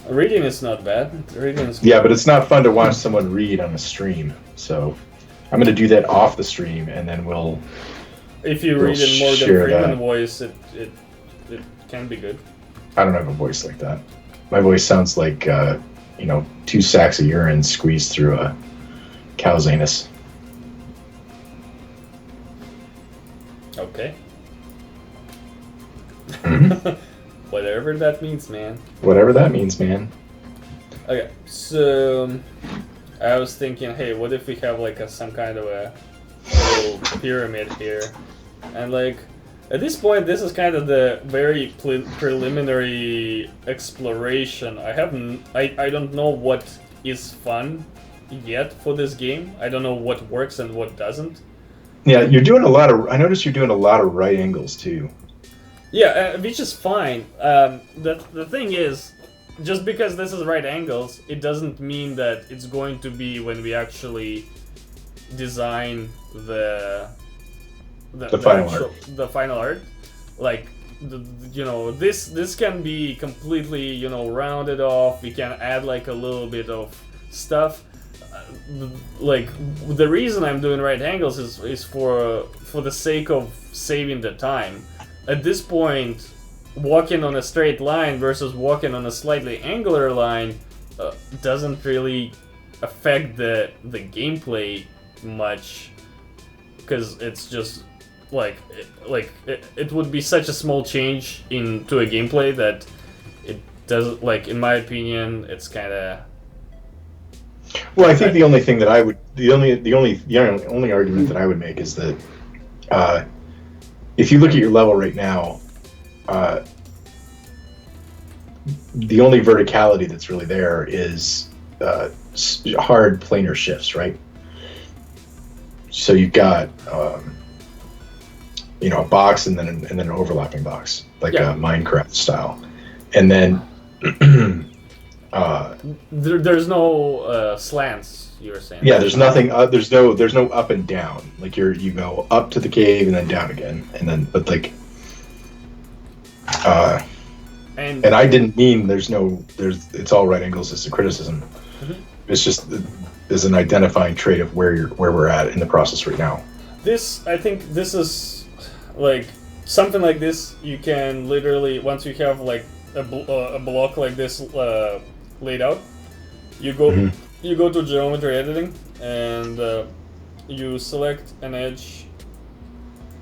Reading is not bad. Reading is yeah, but it's not fun to watch someone read on a stream. So I'm going to do that off the stream, and then we'll. If you read in Morgan Freeman voice, it can be good. I don't have a voice like that. My voice sounds like 2 sacks of urine squeezed through a cow's anus. Okay. Mm-hmm. Whatever that means, man. Whatever that means, man. Okay, so I was thinking, hey, what if we have like some kind of a little pyramid here, and like at this point, this is kind of the very preliminary exploration. I don't know what is fun yet for this game. I don't know what works and what doesn't. Yeah, you're doing a lot of. I noticed you're doing a lot of right angles too. Yeah, which is fine. The thing is, just because this is right angles, it doesn't mean that it's going to be when we actually design the final art. Like, this can be completely rounded off. We can add like a little bit of stuff. Like the reason I'm doing right angles is for the sake of saving the time. At this point, walking on a straight line versus walking on a slightly angular line doesn't really affect the gameplay much, because it's just it would be such a small change into a gameplay that it doesn't, like, in my opinion, it's kind of. Well, I think the only thing that I would the only argument that I would make is that if you look at your level right now, the only verticality that's really there is hard planar shifts, right? So you've got a box and then an overlapping box, like a Minecraft style, and then there's no slants. You were saying? Yeah, there's nothing. There's no up and down. Like you go up to the cave and then down again, and then and I didn't mean it's all right angles as a criticism. Mm-hmm. It's just there's an identifying trait of where we're at in the process right now. I think this is like something like this. You can literally, once you have like a block like this laid out, you go to geometry editing and you select an edge.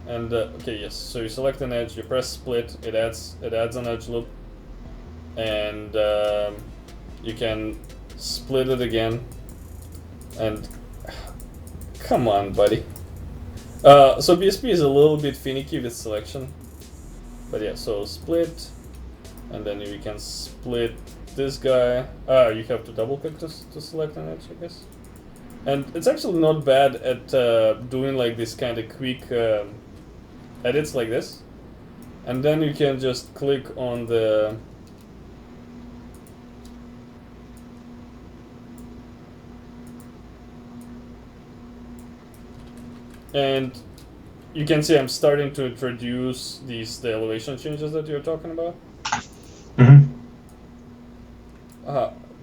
And so you select an edge, you press split, it adds an edge loop, and you can split it again. And come on, buddy. So BSP is a little bit finicky with selection, but yeah. So split, and then you can split this guy. You have to double click to select an edge, I guess. And it's actually not bad at doing like this kind of quick edits like this, and then you can just click on the and you can see I'm starting to introduce the elevation changes that you're talking about. Mm-hmm.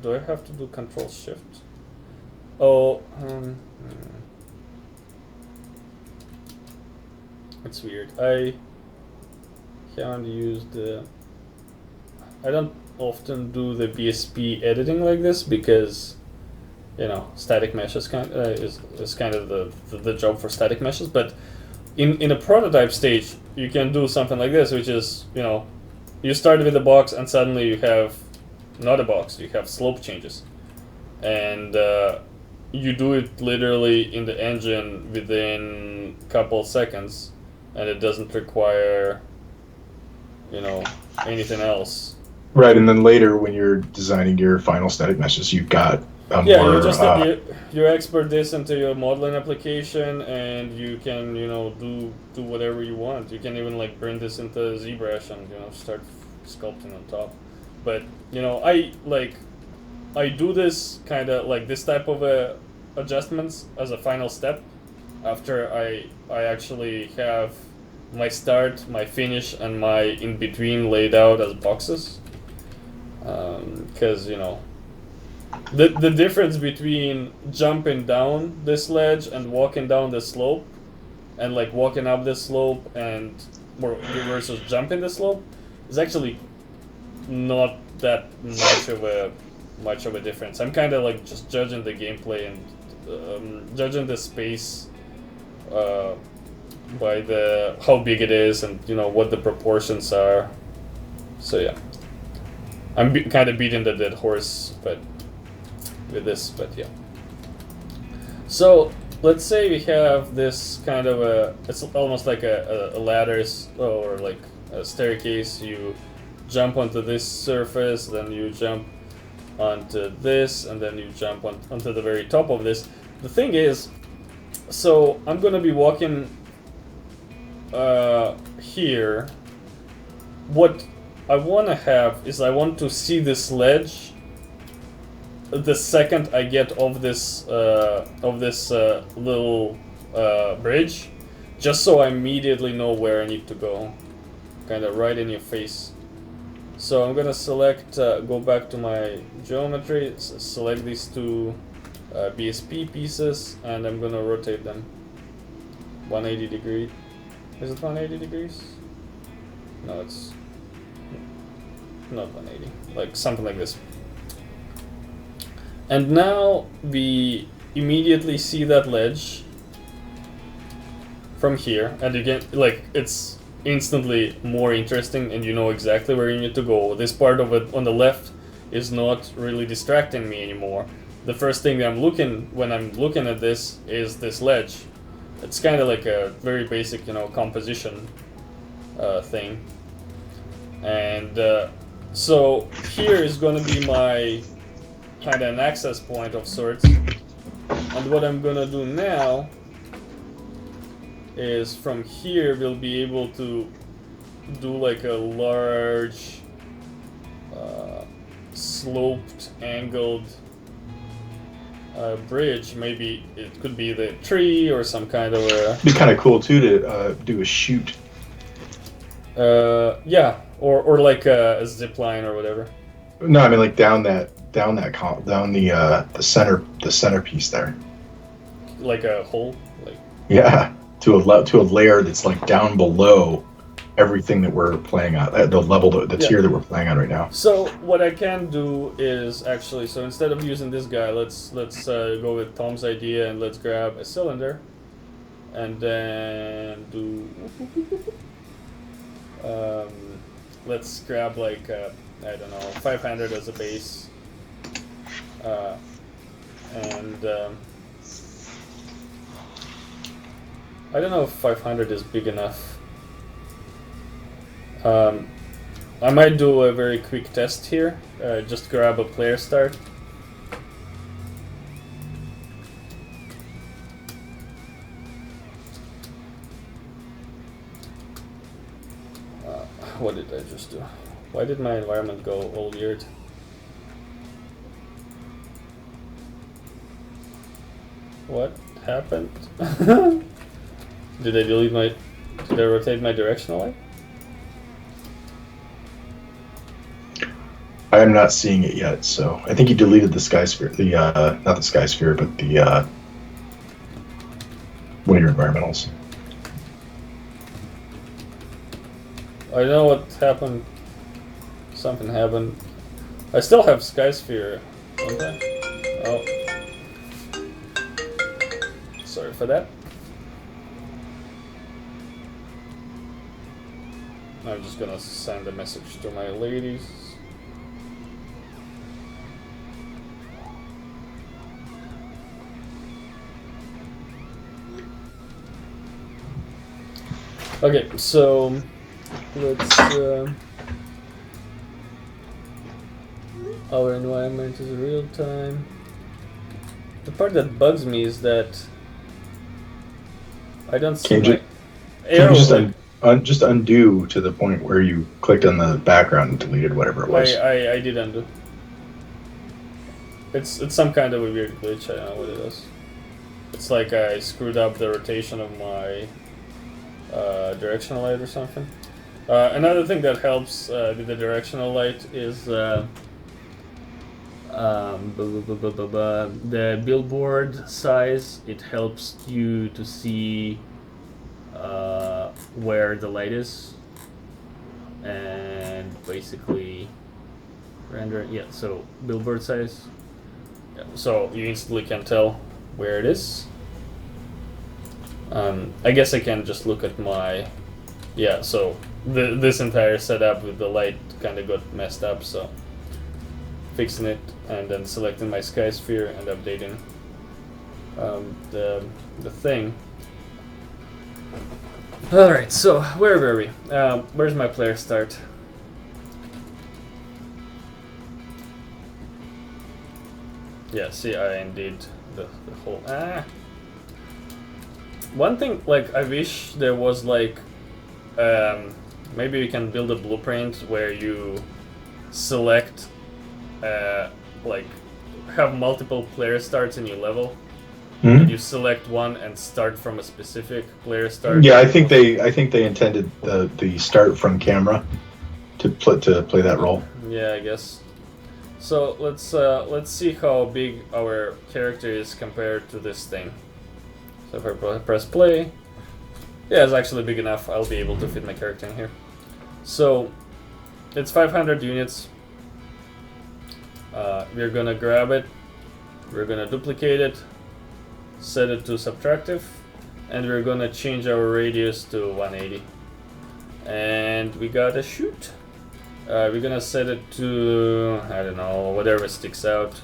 Do I have to do Control Shift? Oh, it's weird. I haven't used I don't often do the BSP editing like this because, static mesh is kind of the job for static meshes. But in a prototype stage, you can do something like this, which is, you start with a box and suddenly you have not a box, you have slope changes, and you do it literally in the engine within a couple seconds, and it doesn't require anything else. Right, and then later when you're designing your final static meshes, you've got you export this into your modeling application, and you can do whatever you want. You can even like bring this into ZBrush and start sculpting on top. But I do this kind of like this type of adjustments as a final step after I actually have my start, my finish, and my in between laid out as boxes. Because the difference between jumping down this ledge and walking down the slope, and like walking up the slope and versus jumping the slope, is actually not that much of a difference. I'm kind of like just judging the gameplay and judging the space by how big it is and what the proportions are. So yeah, I'm kind of beating the dead horse, but with this, but yeah. So let's say we have this kind of it's almost like a ladder or like a staircase. You jump onto this surface, then you jump onto this, and then you jump onto the very top of this. The thing is, so I'm gonna be walking here. What I want to have is I want to see this ledge the second I get off this little bridge, just so I immediately know where I need to go. kind of right in your face. So I'm gonna select, go back to my geometry, select these two BSP pieces, and I'm gonna rotate them 180 degrees. Is it 180 degrees? No, it's not 180, like something like this. And now we immediately see that ledge from here, and you get, like, it's instantly more interesting and you know exactly where you need to go. This part of it on the left is not really distracting me anymore. The first thing that when I'm looking at this is this ledge. It's kind of like a very basic, you know, composition thing. And so here is going to be my kind of an access point of sorts. And what I'm going to do now is from here we'll be able to do like a large sloped, angled bridge. Maybe it could be the tree or some kind of a... It'd be kind of cool too to do a chute. Yeah, or like a zip line or whatever. No, I mean like down the centerpiece there. Like a hole, like... Yeah, to a layer that's like down below everything that we're playing on, the level, the tier that we're playing on right now. So what I can do is actually, so instead of using this guy, let's go with Tom's idea and let's grab a cylinder, and then do. Let's grab like I don't know, 500 as a base, and I don't know if 500 is big enough. I might do a very quick test here. Just grab a player start. What did I just do? Why did my environment go all weird? What happened? Did I delete my... Did I rotate my directional light? I am not seeing it yet, so I think you deleted the sky sphere, not the sky sphere, but the one of your environmentals. I know what happened. Something happened. I still have sky sphere, don't I? Oh. Sorry for that. I'm just gonna send a message to my ladies. Okay, so let's our environment is real time. The part that bugs me is that I don't see my arrow. Just undo to the point where you clicked on the background and deleted whatever it was. I did undo. It's some kind of a weird glitch. I don't know what it is. It's like I screwed up the rotation of my directional light or something. Another thing that helps with the directional light is the billboard size. It helps you to see where the light is, and basically render. Yeah, so billboard size. Yeah, so you instantly can tell where it is. I guess I can just look at my... Yeah, so this entire setup with the light kind of got messed up, so fixing it and then selecting my sky sphere and updating the thing. Alright, so where were we? Where's my player start? Yeah, see, I indeed the whole... One thing, like, I wish there was, like, maybe you can build a blueprint where you select, like, have multiple player starts in your level, Did you select one and start from a specific player start? Yeah, I think they intended the start from camera to play that role. Yeah, I guess. So let's see how big our character is compared to this thing. So if I press play, yeah, it's actually big enough. I'll be able to fit my character in here. So it's 500 units. We're gonna grab it. We're gonna duplicate it, set it to subtractive, and we're gonna change our radius to 180. And we gotta shoot. We're gonna set it to, I don't know, whatever sticks out.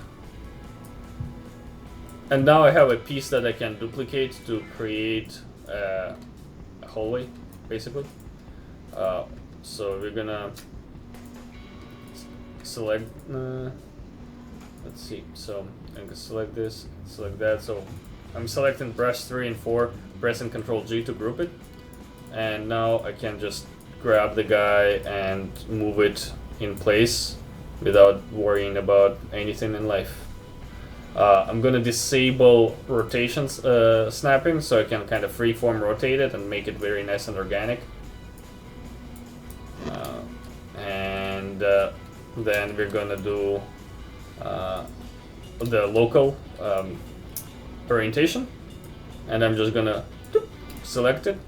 And now I have a piece that I can duplicate to create a hallway, basically. So we're gonna select, let's see, so I'm gonna select this, select that. So I'm selecting brush 3 and 4, pressing Ctrl G to group it. And now I can just grab the guy and move it in place without worrying about anything in life. I'm gonna disable rotations snapping so I can kind of freeform rotate it and make it very nice and organic. And then we're gonna do the local orientation, and I'm just gonna select it.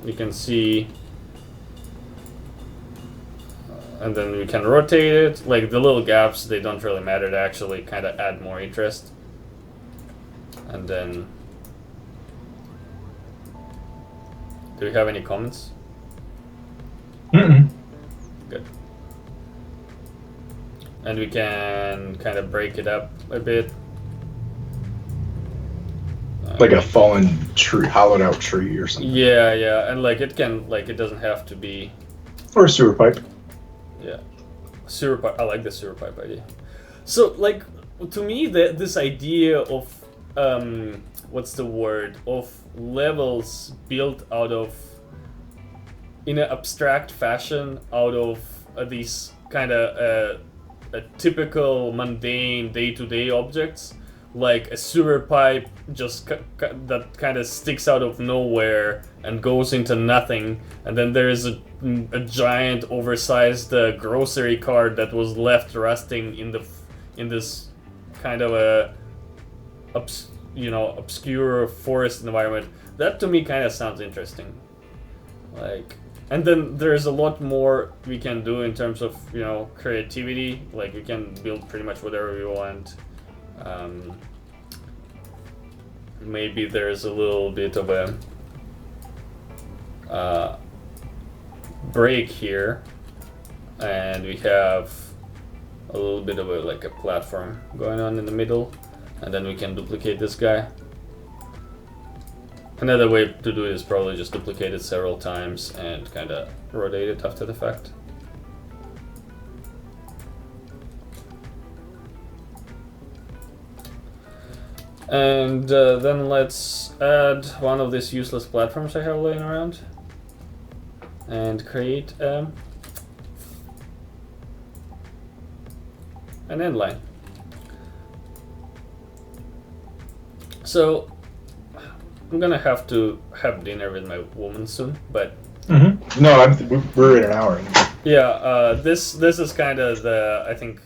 You can see, and then we can rotate it. Like the little gaps, they don't really matter. They actually kind of add more interest. And then, do we have any comments? Mm-mm. Good. And we can kind of break it up a bit. Like a fallen tree, hollowed out tree or something. Yeah, yeah, and like it can, like it doesn't have to be. Or a sewer pipe. Yeah, sewer pipe. I like the sewer pipe idea. So, like, to me, this idea of what's the word, of levels built out of, in an abstract fashion, out of these kind of typical mundane day-to-day objects, like a sewer pipe just that kind of sticks out of nowhere and goes into nothing, and then there is a giant oversized grocery cart that was left rusting in this kind of a obscure forest environment. That to me kind of sounds interesting. Like, and then there's a lot more we can do in terms of, you know, creativity. Like we can build pretty much whatever we want. Maybe there's a little bit of a break here, and we have a little bit of like a platform going on in the middle, and then we can duplicate this guy. Another way to do it is probably just duplicate it several times and kind of rotate it after the fact. And then let's add one of these useless platforms I have laying around and create an end line. So I'm gonna have to have dinner with my woman soon, but No, we're in an hour. yeah, this is kind of the, I think.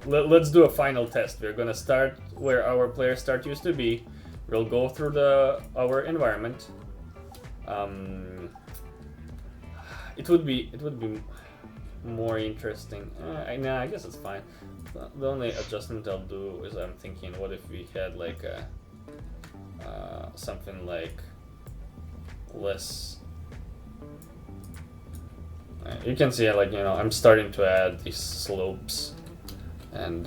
Let's do a final test. We're gonna start where our player start used to be. We'll go through our environment. It would be more interesting. Nah, I guess it's fine. The only adjustment I'll do is I'm thinking, what if we had like a something like less. You can see, like, you know, I'm starting to add these slopes. And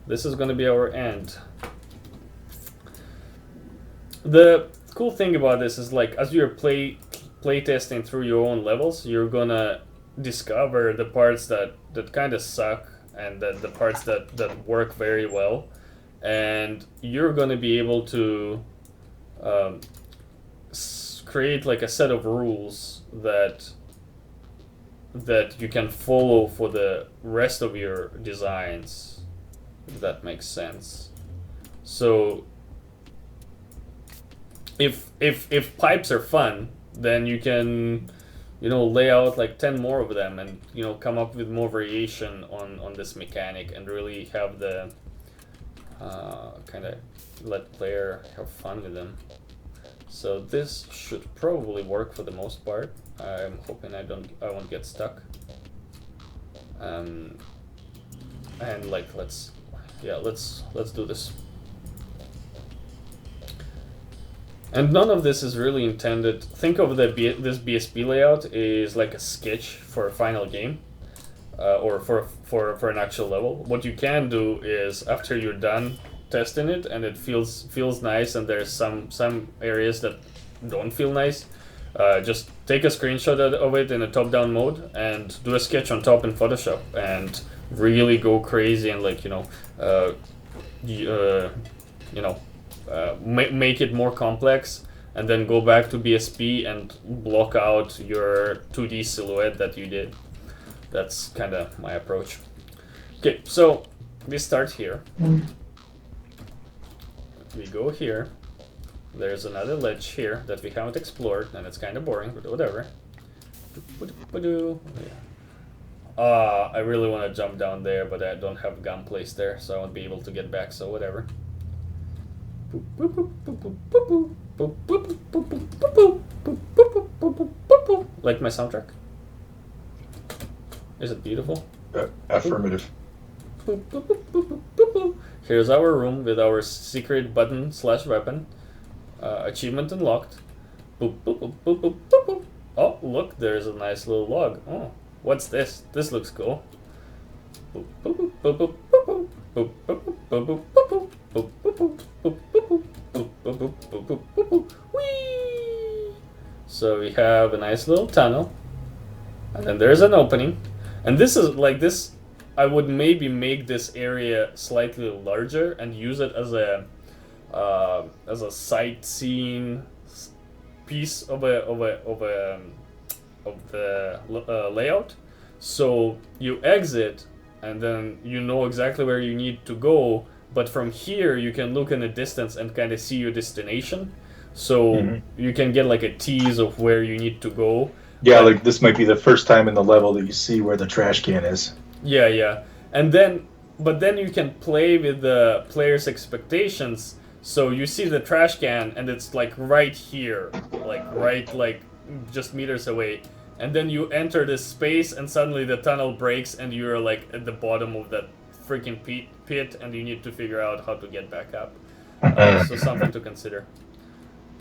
this is going to be our end. The cool thing about this is, like, as you're play testing through your own levels, you're gonna discover the parts that kind of suck and the parts that work very well, and you're gonna be able to create like a set of rules that you can follow for the rest of your designs, if that makes sense. So if pipes are fun, then you can, lay out like 10 more of them and, come up with more variation on this mechanic and really have the kind of let player have fun with them. So this should probably work for the most part. I'm hoping I won't get stuck. And like let's do this. And none of this is really intended. Think of this BSP layout is like a sketch for a final game, or for an actual level. What you can do is after you're done testing it and it feels nice, and there's some areas that don't feel nice, just take a screenshot of it in a top-down mode and do a sketch on top in Photoshop and really go crazy and like make it more complex, and then go back to BSP and block out your 2D silhouette that you did. That's kind of my approach. Okay, so we start here. We go here. There's another ledge here that we haven't explored, and it's kind of boring, but whatever. I really want to jump down there, but I don't have gun placed there, so I won't be able to get back, so whatever. Like my soundtrack? Is it beautiful? Affirmative. Here's our room with our secret button/weapon. Achievement unlocked. Oh, look, there's a nice little log. Oh, what's this? This looks cool. Whee! So we have a nice little tunnel, and then there's an opening, and this is like this. I would maybe make this area slightly larger and use it as a sightseeing piece of the layout. So you exit, and then you know exactly where you need to go. But from here, you can look in the distance and kind of see your destination. So you can get like a tease of where you need to go. Yeah, like this might be the first time in the level that you see where the trash can is. Yeah. And then you can play with the player's expectations. So you see the trash can, and it's like right here, like just meters away. And then you enter this space, and suddenly the tunnel breaks, and you're like at the bottom of that freaking pit, and you need to figure out how to get back up. So something to consider.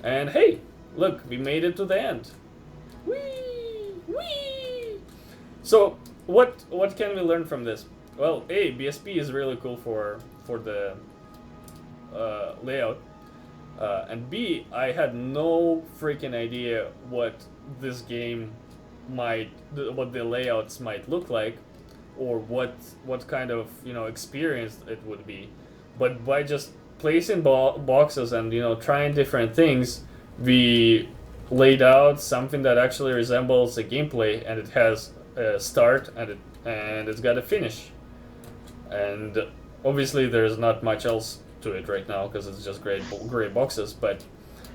And hey, look, we made it to the end. Whee! So what can we learn from this? Well, A, BSP is really cool for the layout, and B, I had no freaking idea what this game what the layouts might look like, or what kind of experience it would be. But by just placing boxes and trying different things, we laid out something that actually resembles a gameplay, and it has a start and it's got a finish. And obviously there's not much else to it right now because it's just gray boxes, but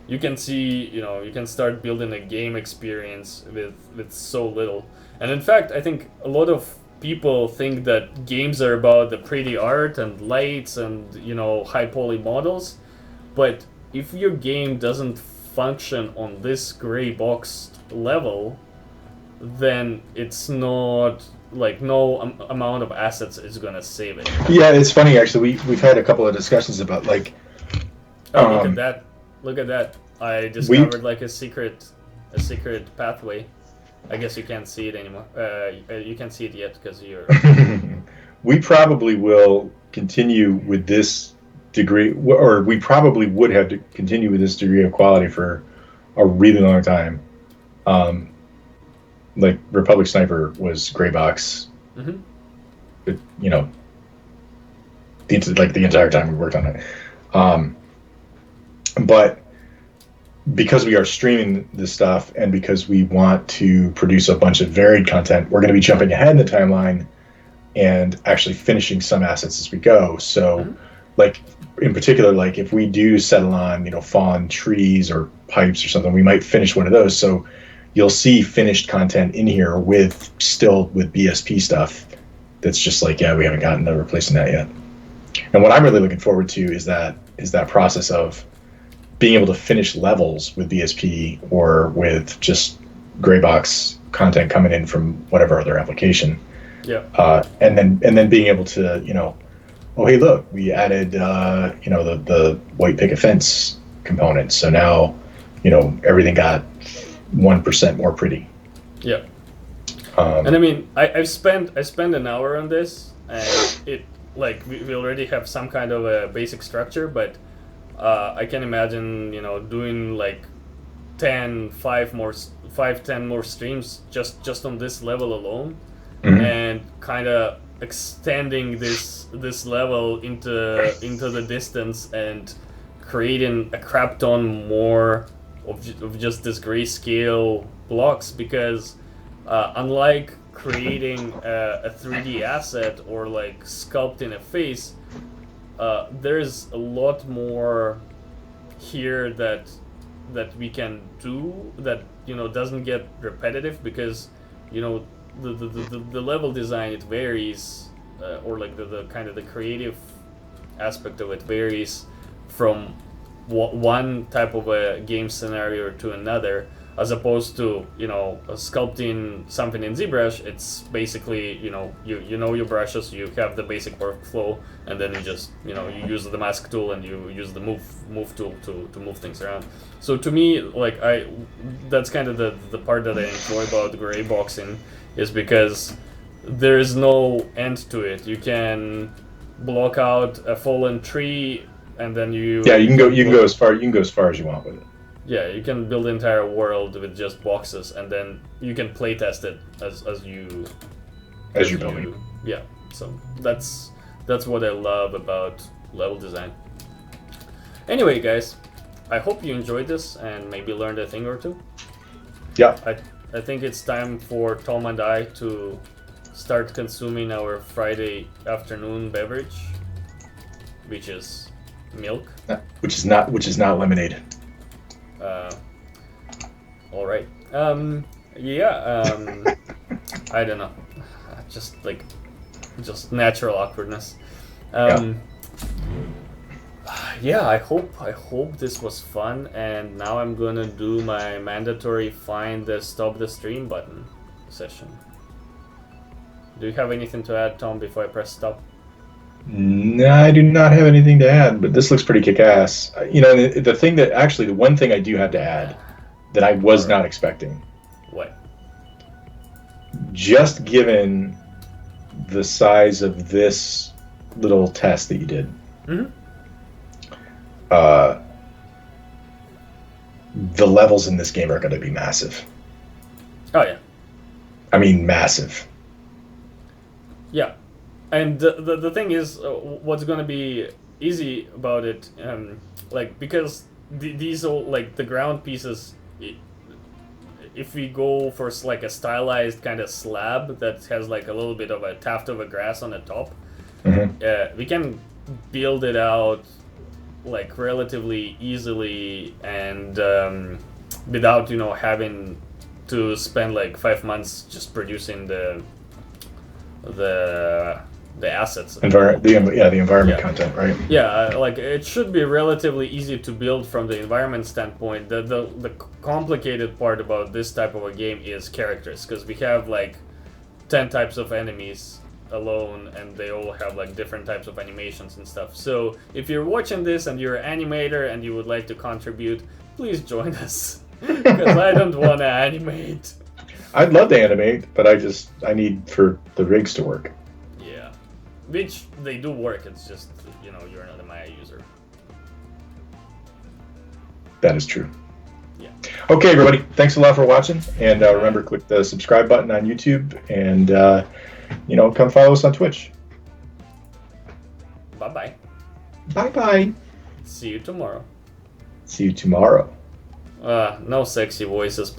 you can see, you can start building a game experience with so little. And in fact, I think a lot of people think that games are about the pretty art and lights and high poly models, but if your game doesn't function on this gray box level, then it's not like no amount of assets is gonna save it. Yeah, it's funny actually. We've had a couple of discussions about like. Oh, look at that! I discovered like a secret pathway. I guess you can't see it anymore. You can't see it yet because you're. We probably will continue with this degree, or we probably would have to continue with this degree of quality for a really long time. Like Republic Sniper was gray box. It, the entire time we worked on it. But because we are streaming this stuff and because we want to produce a bunch of varied content, we're going to be jumping ahead in the timeline and actually finishing some assets as we go. So like in particular, like if we do settle on, fawn trees or pipes or something, we might finish one of those. So you'll see finished content in here with BSP stuff. That's just like, yeah, we haven't gotten to replacing that yet. And what I'm really looking forward to is that process of being able to finish levels with BSP or with just gray box content coming in from whatever other application. Yeah. And then being able to, oh, hey, look, we added, the white picket fence component. So now, everything got 1% more pretty. Yeah. And I mean, I spent an hour on this, and it like we already have some kind of a basic structure, but I can imagine doing like 10 more streams just on this level alone, and kind of extending this level into the distance and creating a crap ton more of just this grayscale blocks, because unlike creating a 3D asset or like sculpting a face, there's a lot more here that we can do that doesn't get repetitive, because the level design, it varies, or like the kind of the creative aspect of it varies from one type of a game scenario to another, as opposed to sculpting something in ZBrush. It's basically you know your brushes, you have the basic workflow, and then you just you use the mask tool and you use the move tool to move things around. So to me, like that's kind of the part that I enjoy about gray boxing, is because there is no end to it. You can block out a fallen tree, and then you can go as far as you want with it. Yeah, you can build the entire world with just boxes, and then you can playtest it as you're building. Yeah, so that's what I love about level design. Anyway, guys, I hope you enjoyed this and maybe learned a thing or two. Yeah. I think it's time for Tom and I to start consuming our Friday afternoon beverage, which is milk. Which is not lemonade. All right. I don't know. Just natural awkwardness. Yeah, I hope this was fun, and now I'm gonna do my mandatory find the stop the stream button session. Do you have anything to add, Tom, before I press stop? No, I do not have anything to add, but this looks pretty kick-ass. The one thing I do have to add that I was not expecting. What? Just given the size of this little test that you did, the levels in this game are going to be massive. Oh, yeah. I mean, massive. Yeah. And the thing is, what's going to be easy about it, because these all, like, the ground pieces, if we go for like a stylized kind of slab that has like a little bit of a tuft of a grass on the top, we can build it out like relatively easily, and without having to spend like 5 months just producing the assets. The environment content, right? Yeah, like it should be relatively easy to build from the environment standpoint. The complicated part about this type of a game is characters, because we have like 10 types of enemies alone, and they all have like different types of animations and stuff. So if you're watching this and you're an animator and you would like to contribute, please join us, because I don't want to animate. I'd love to animate, but I need for the rigs to work. Yeah, which they do work. It's just you're not a Maya user. That is true. Yeah. Okay, everybody. Thanks a lot for watching, and remember, click the subscribe button on YouTube, and come follow us on Twitch. Bye-bye. Bye-bye. See you tomorrow. No sexy voices, please.